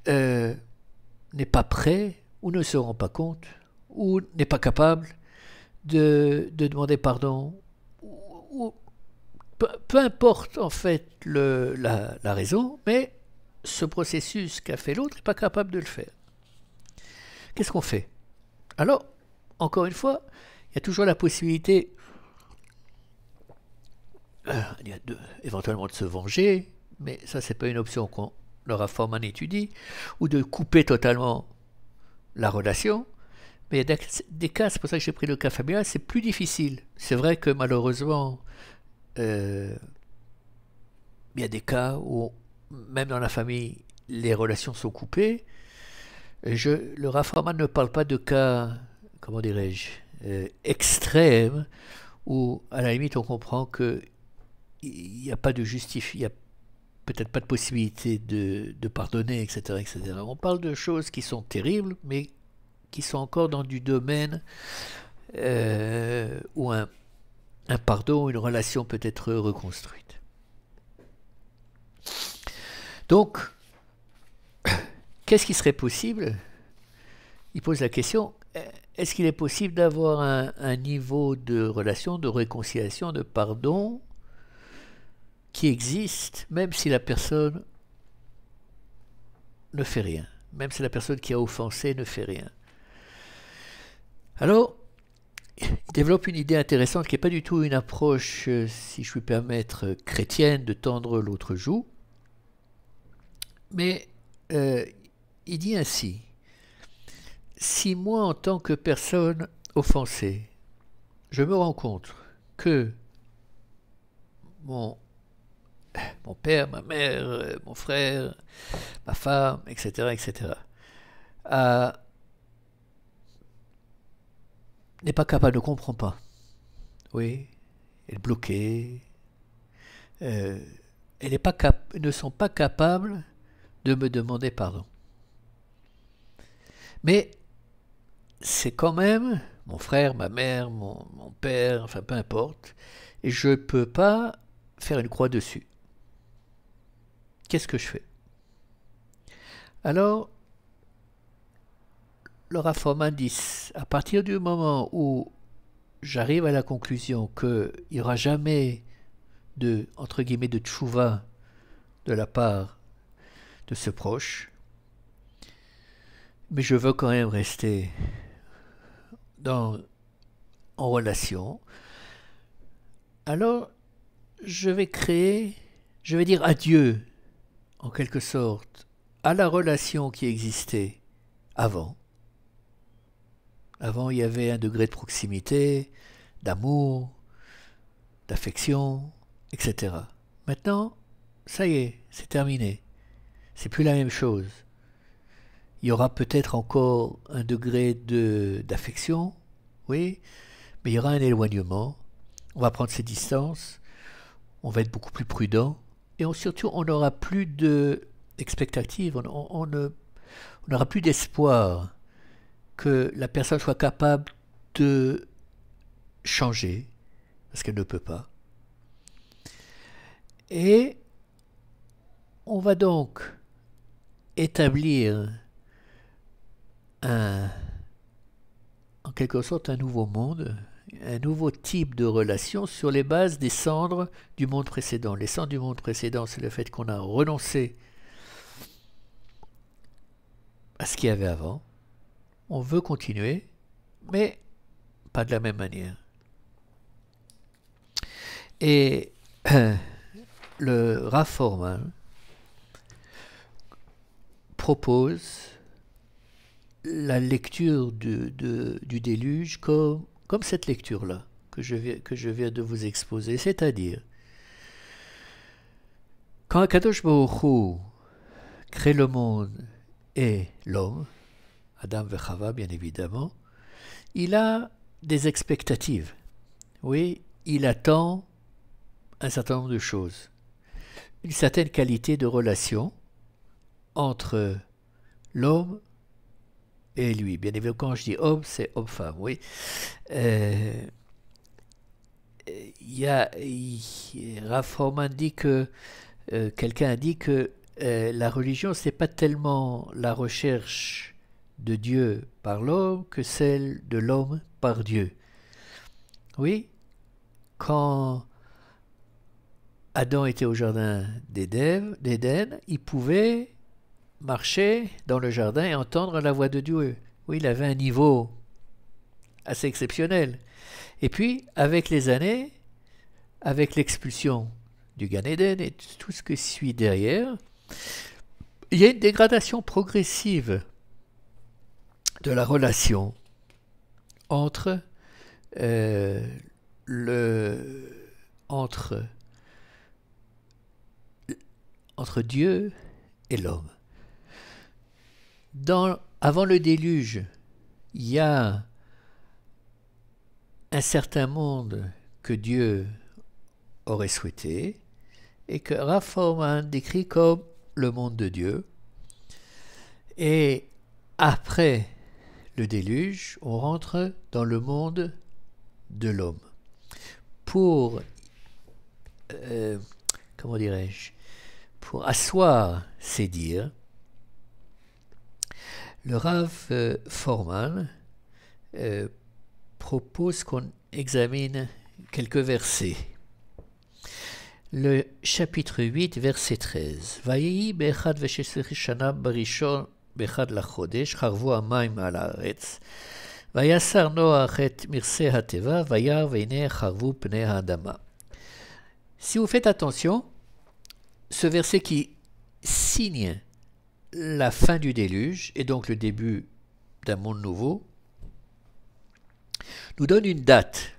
euh, n'est pas prêt, ou ne se rend pas compte, ou n'est pas capable de demander pardon, ou peu importe en fait la raison, mais ce processus qu'a fait l'autre n'est pas capable de le faire. Qu'est-ce qu'on fait? Alors, encore une fois, il y a toujours la possibilité éventuellement de se venger, mais ça c'est pas une option qu'on leur a formellement étudie, ou de couper totalement la relation. Mais il y a des cas, c'est pour ça que j'ai pris le cas familial, c'est plus difficile. C'est vrai que malheureusement, euh, il y a des cas où, même dans la famille, les relations sont coupées. Le Raframan ne parle pas de cas, comment dirais-je, extrêmes, où à la limite on comprend qu'il n'y a pas de il n'y a peut-être pas de possibilité de pardonner, etc., etc. On parle de choses qui sont terribles, mais qui sont encore dans du domaine où un pardon, une relation peut être reconstruite. Donc, qu'est-ce qui serait possible? Il pose la question, est-ce qu'il est possible d'avoir un niveau de relation, de réconciliation, de pardon qui existe, même si la personne ne fait rien, même si la personne qui a offensé ne fait rien? Alors, il développe une idée intéressante qui n'est pas du tout une approche, si je puis permettre, chrétienne de tendre l'autre joue, mais il dit ainsi, si moi en tant que personne offensée, je me rends compte que mon, mon père, ma mère, mon frère, ma femme, etc., etc., n'est pas capable, ne comprend pas, oui, elle est bloquée, euh, ne sont pas capables de me demander pardon. Mais c'est quand même mon frère, ma mère, mon père, enfin peu importe, et je ne peux pas faire une croix dessus. Qu'est-ce que je fais? Alors, le Rafforman dit, à partir du moment où j'arrive à la conclusion qu'il n'y aura jamais de, entre guillemets, de tchouva de la part de ce proche, mais je veux quand même rester dans, en relation, alors je vais dire adieu, en quelque sorte, à la relation qui existait avant. Avant, il y avait un degré de proximité, d'amour, d'affection, etc. Maintenant, ça y est, c'est terminé. C'est plus la même chose. Il y aura peut-être encore un degré d'affection, oui, mais il y aura un éloignement. On va prendre ses distances, on va être beaucoup plus prudent, et surtout, on n'aura plus d'expectative, on n'aura plus d'espoir que la personne soit capable de changer, parce qu'elle ne peut pas. Et on va donc établir un, en quelque sorte un nouveau monde, un nouveau type de relation sur les bases des cendres du monde précédent. Les cendres du monde précédent, c'est le fait qu'on a renoncé à ce qu'il y avait avant. On veut continuer, mais pas de la même manière. Et le Rafforman propose la lecture du déluge comme cette lecture-là que je viens de vous exposer, c'est-à-dire Quand Akadosh Baruch Hu crée le monde et l'homme, Adam et Chava bien évidemment, il a des expectatives. Oui, il attend un certain nombre de choses. Une certaine qualité de relation entre l'homme et lui. Bien évidemment, quand je dis homme, c'est homme-femme, oui. Rav Forman dit que quelqu'un a dit que la religion, c'est pas tellement la recherche de Dieu par l'homme que celle de l'homme par Dieu. Oui, quand Adam était au jardin d'Éden, il pouvait marcher dans le jardin et entendre la voix de Dieu. Oui, il avait un niveau assez exceptionnel. Et puis, avec les années, avec l'expulsion du Gan Eden et tout ce qui suit derrière, il y a une dégradation progressive de la relation entre entre Dieu et l'homme. Avant le déluge, il y a un certain monde que Dieu aurait souhaité et que Rav Forman décrit comme le monde de Dieu. Et après le déluge, on rentre dans le monde de l'homme. Pour, comment dirais-je, pour asseoir ces dires, le Rav Forman propose qu'on examine quelques versets. Le chapitre 8, verset 13. Vayehi be'echad v'shesech shana barishon be'echad lachodesh charvu hamayim al haaretz vayasar Noach et mirseh hateva vayar ve'hineh charvu pnei ha'adama. Si vous faites attention, ce verset qui signe la fin du déluge et donc le début d'un monde nouveau nous donne une date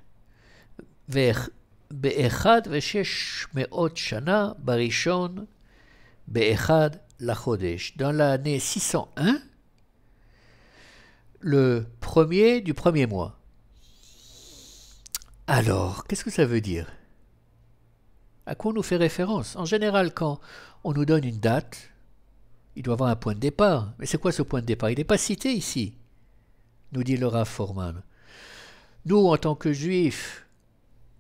vers Be'echad v'shesh me'ot shana barishon be'echad lachodesh. Dans l'année 601, le premier du premier mois. Alors, qu'est-ce que ça veut dire? À quoi on nous fait référence? En général, quand on nous donne une date, il doit y avoir un point de départ. Mais c'est quoi ce point de départ? Il n'est pas cité ici, nous dit le Rav Forman. Nous, en tant que juifs,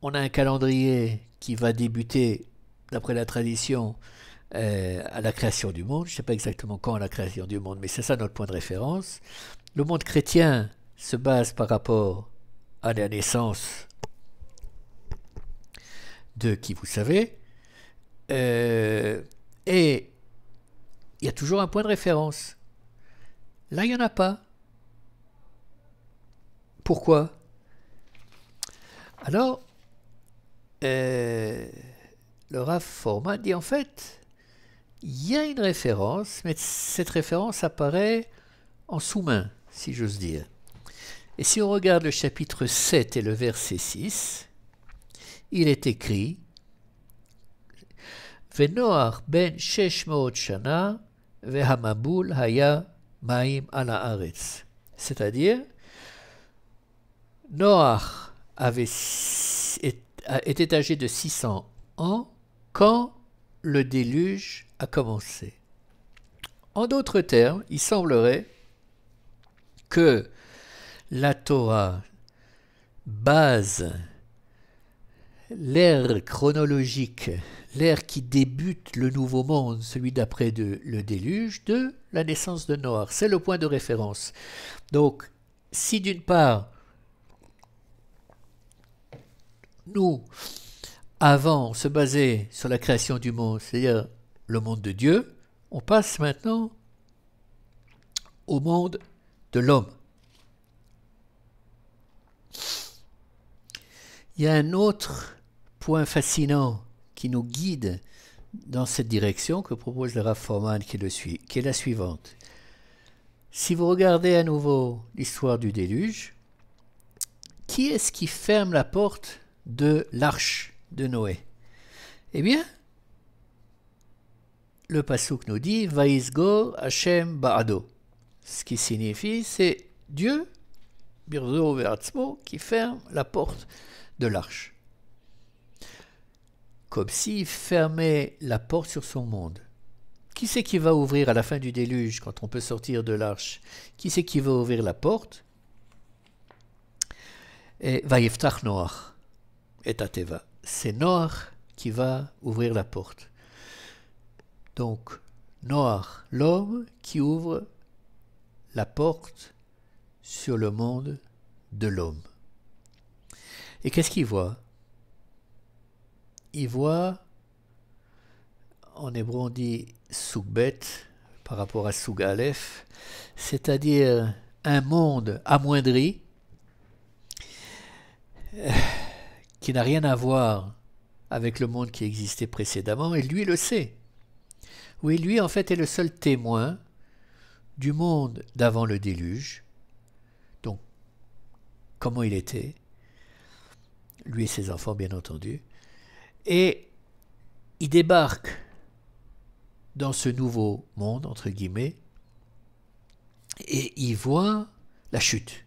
on a un calendrier qui va débuter, d'après la tradition, à la création du monde. Je ne sais pas exactement quand la création du monde, mais c'est ça notre point de référence. Le monde chrétien se base par rapport à la naissance de qui vous savez. Et il y a toujours un point de référence. Là, il n'y en a pas. Pourquoi? Alors, le Rav Forman dit en fait, il y a une référence, mais cette référence apparaît en sous-main, si j'ose dire. Et si on regarde le chapitre 7 et le verset 6, il est écrit Venoach ben 600 shana vehamabul haya maim al haaretz. C'est-à-dire, Noach était âgé de 600 ans quand le déluge a commencé. En d'autres termes, il semblerait que la Torah base l'ère chronologique, l'ère qui débute le nouveau monde, celui d'après le déluge, de la naissance de Noach. C'est le point de référence. Donc, si d'une part, nous, avant, on se basait sur la création du monde, c'est-à-dire le monde de Dieu, on passe maintenant au monde de l'homme. Il y a un autre point fascinant qui nous guide dans cette direction que propose le Rav Forman, qui est la suivante. Si vous regardez à nouveau l'histoire du déluge, qui est-ce qui ferme la porte de l'arche de Noé? Eh bien, le pasuk nous dit Vaisgor Hashem Ba'ado. Ce qui signifie, c'est Dieu, Birzo Ve'atzmo, qui ferme la porte de l'arche. Comme s'il fermait la porte sur son monde. Qui c'est qui va ouvrir à la fin du déluge, quand on peut sortir de l'arche? Qui c'est qui va ouvrir la porte? Et Vayeftach Noach et Ateva. C'est Noach qui va ouvrir la porte. Donc, Noach, l'homme qui ouvre la porte sur le monde de l'homme. Et qu'est-ce qu'il voit? Il voit, en hébreu on dit Sougbet par rapport à Soug Aleph, c'est-à-dire un monde amoindri qui n'a rien à voir avec le monde qui existait précédemment, et lui le sait. Oui, lui en fait est le seul témoin du monde d'avant le déluge, donc comment il était, lui et ses enfants bien entendu, et il débarque dans ce nouveau monde, entre guillemets, et il voit la chute,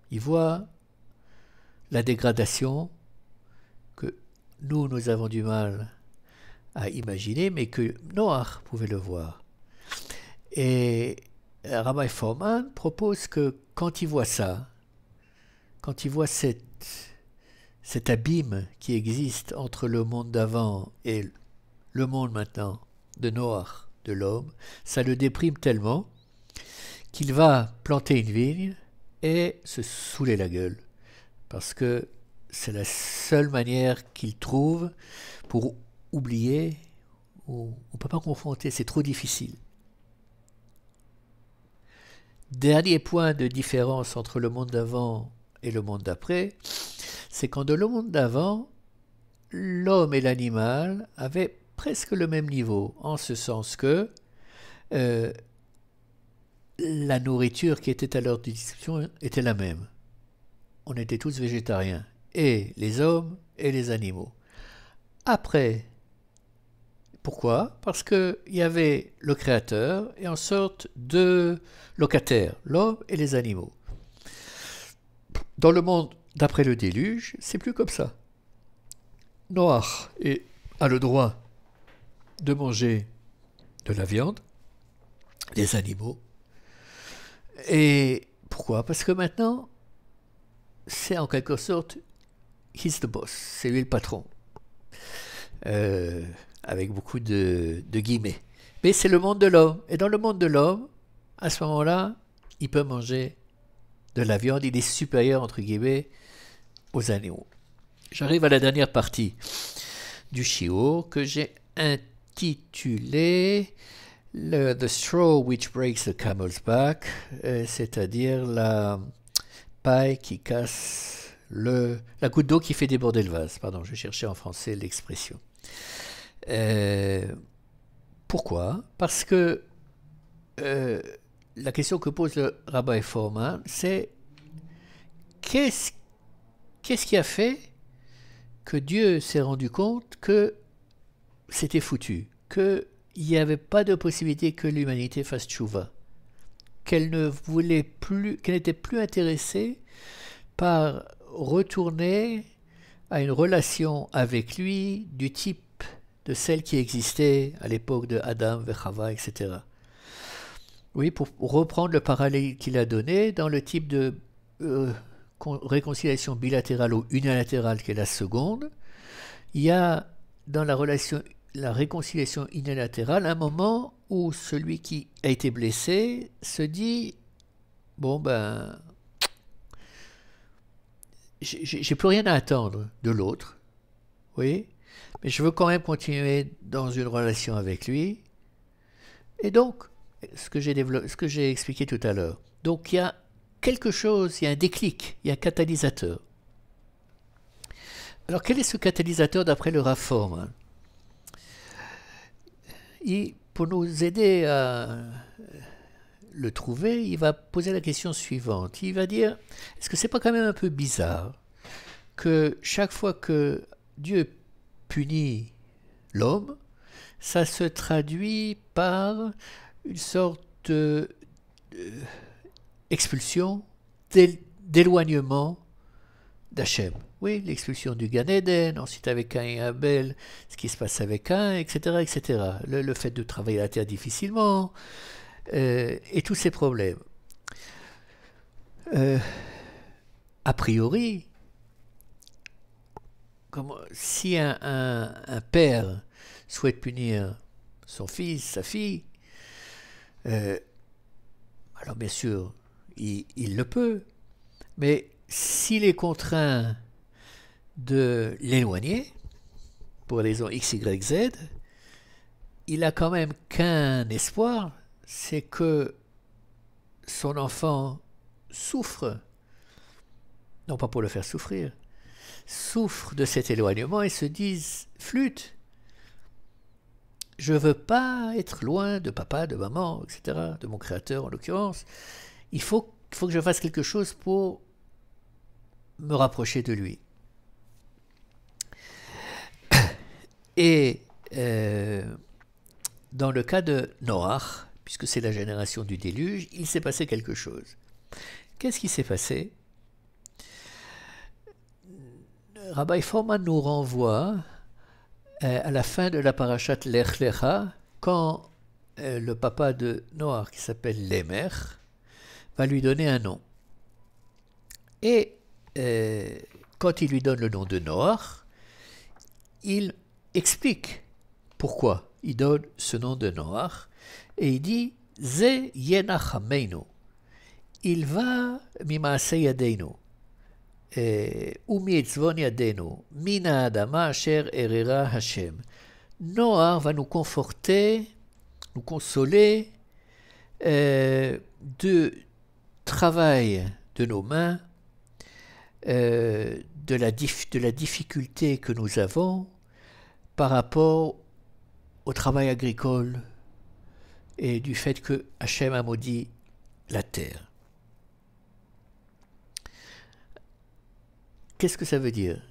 il voit la dégradation que nous avons du mal à imaginer, mais que Noach pouvait le voir. Et Rabbi Fohrman propose que quand il voit ça, quand il voit cet abîme qui existe entre le monde d'avant et le monde maintenant de Noach, de l'homme, ça le déprime tellement qu'il va planter une vigne et se saouler la gueule. Parce que c'est la seule manière qu'il trouve pour oublier, ou on ne peut pas confronter, c'est trop difficile. Dernier point de différence entre le monde d'avant et le monde d'après, c'est qu'en dans le monde d'avant, l'homme et l'animal avaient presque le même niveau, en ce sens que la nourriture qui était à leur disposition était la même. On était tous végétariens, et les hommes et les animaux. Après, pourquoi? Parce qu'il y avait le Créateur et en sorte de locataires, l'homme et les animaux. Dans le monde d'après le déluge, c'est plus comme ça. Noach a le droit de manger de la viande, des animaux. Et pourquoi? Parce que maintenant, c'est en quelque sorte, he's the boss, c'est lui le patron. Avec beaucoup de guillemets. Mais c'est le monde de l'homme. Et dans le monde de l'homme, à ce moment-là, il peut manger de la viande, il est supérieur, entre guillemets, aux animaux. J'arrive à la dernière partie du shiur que j'ai intitulé The straw which breaks the camel's back, c'est-à-dire la paille qui casse la goutte d'eau qui fait déborder le vase. Pardon, je cherchais en français l'expression. Pourquoi? Parce que la question que pose le Rabbi Fohrman, c'est qu'est-ce qui a fait que Dieu s'est rendu compte que c'était foutu, qu'il n'y avait pas de possibilité que l'humanité fasse tchouva, qu'elle n'était plus intéressée par retourner à une relation avec lui du type de celle qui existait à l'époque de Adam, Chava, etc. Oui, pour reprendre le parallèle qu'il a donné, dans le type de réconciliation bilatérale ou unilatérale qui est la seconde, il y a dans la réconciliation unilatérale un moment où celui qui a été blessé se dit « Bon ben, j'ai plus rien à attendre de l'autre, oui, mais je veux quand même continuer dans une relation avec lui. » Et donc, ce que j'ai expliqué tout à l'heure. Donc il y a quelque chose, il y a un déclic, il y a un catalyseur. Alors quel est ce catalyseur d'après le Rav Fohrman? Pour nous aider à le trouver, il va poser la question suivante. Il va dire, est-ce que c'est pas quand même un peu bizarre que chaque fois que Dieu punit l'homme, ça se traduit par une sorte d'expulsion, d'éloignement d'Hachem. Oui, l'expulsion du Gan Eden, ensuite avec Caïn et Abel, ce qui se passe avec Caïn, etc., etc. Le fait de travailler la terre difficilement, et tous ces problèmes. A priori, si un père souhaite punir son fils, sa fille, alors bien sûr, il le peut, mais s'il est contraint de l'éloigner, pour des raisons X, Y, Z, il a quand même qu'un espoir, c'est que son enfant souffre, non pas pour le faire souffrir, souffre de cet éloignement et se dise, flûte, je veux pas être loin de papa, de maman, etc., de mon créateur en l'occurrence, il faut que je fasse quelque chose pour me rapprocher de lui. Et dans le cas de Noach, puisque c'est la génération du déluge, il s'est passé quelque chose. Qu'est-ce qui s'est passé? Rabbi Fohrman nous renvoie à la fin de la parashat Lech Lecha, quand le papa de Noach, qui s'appelle Lémer, va lui donner un nom. Et quand il lui donne le nom de Noach, il explique pourquoi il donne ce nom de Noach, et il dit « Ze yenachameinu » il va mimaaseh yadeinu umitzvon yadeinu mina adama asher erera Hashem. Noach va nous conforter, nous consoler de travail de nos mains, de la difficulté que nous avons par rapport au travail agricole et du fait que Hachem a maudit la terre. Qu'est-ce que ça veut dire?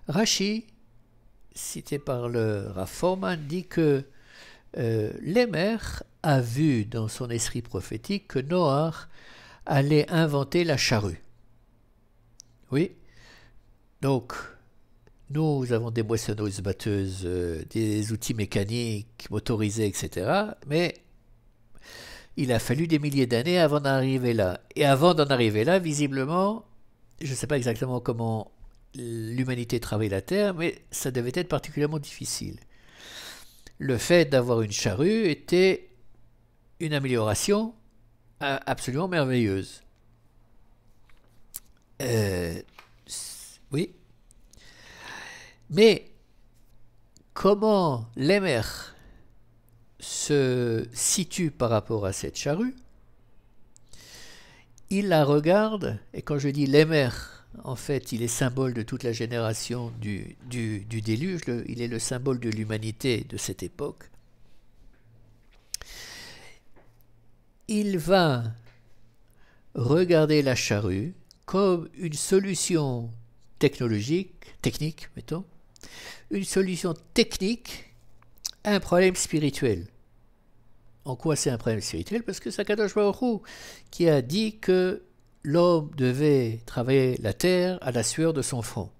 Rashi, cité par le Rav Fohrman, dit que Lémer a vu dans son esprit prophétique que Noach allait inventer la charrue. Oui, donc nous avons des moissonneuses batteuses, des outils mécaniques, motorisés, etc. Mais il a fallu des milliers d'années avant d'en arriver là. Et avant d'en arriver là, visiblement, je ne sais pas exactement comment l'humanité travaille la Terre, mais ça devait être particulièrement difficile. Le fait d'avoir une charrue était une amélioration absolument merveilleuse. Oui. Mais comment Lémer se situe par rapport à cette charrue? Il la regarde, et quand je dis Lémer, en fait, il est symbole de toute la génération du déluge, il est le symbole de l'humanité de cette époque. Il va regarder la charrue comme une solution technique, mettons, une solution technique à un problème spirituel. En quoi c'est un problème spirituel? Parce que c'est Akadosh Baruch Hu qui a dit que l'homme devait travailler la terre à la sueur de son front.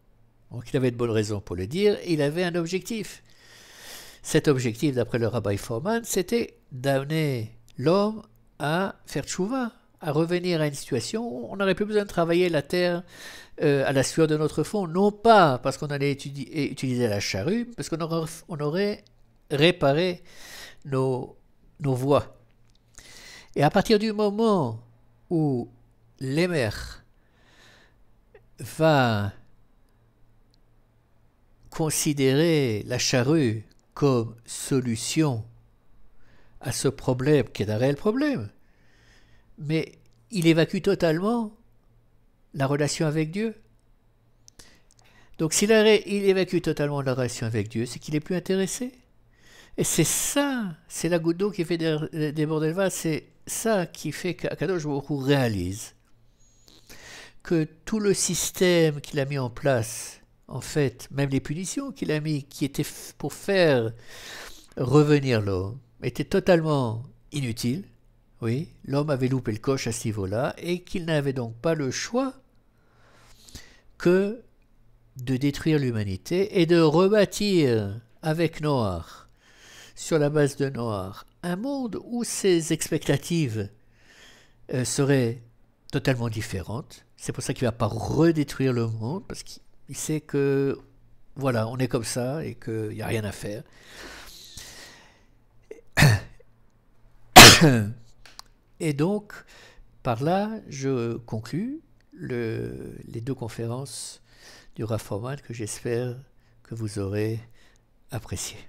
Donc il avait de bonnes raisons pour le dire, et il avait un objectif. Cet objectif, d'après le Rabbi Fohrman, c'était d'amener l'homme à faire tchouva, à revenir à une situation où on n'aurait plus besoin de travailler la terre à la sueur de notre front, non pas parce qu'on allait utiliser la charrue, parce qu'on aurait réparé nos voies. Et à partir du moment où Lémer va considérer la charrue comme solution à ce problème, qui est un réel problème, mais il évacue totalement la relation avec Dieu. Donc s'il évacue totalement la relation avec Dieu, c'est qu'il n'est plus intéressé. Et c'est ça, c'est la goutte d'eau qui fait déborder le vase, c'est ça qui fait qu'Akadosh Baruch Hu réalise que tout le système qu'il a mis en place en fait, même les punitions qu'il a mis, qui étaient pour faire revenir l'homme, étaient totalement inutiles. Oui, l'homme avait loupé le coche à ce niveau-là, et qu'il n'avait donc pas le choix que de détruire l'humanité et de rebâtir avec Noir, sur la base de Noir, un monde où ses expectatives seraient totalement différentes. C'est pour ça qu'il ne va pas redétruire le monde, parce qu'il sait que voilà, on est comme ça et qu'il n'y a rien à faire. Et donc, par là, je conclus les deux conférences du Rav Foreman que j'espère que vous aurez appréciées.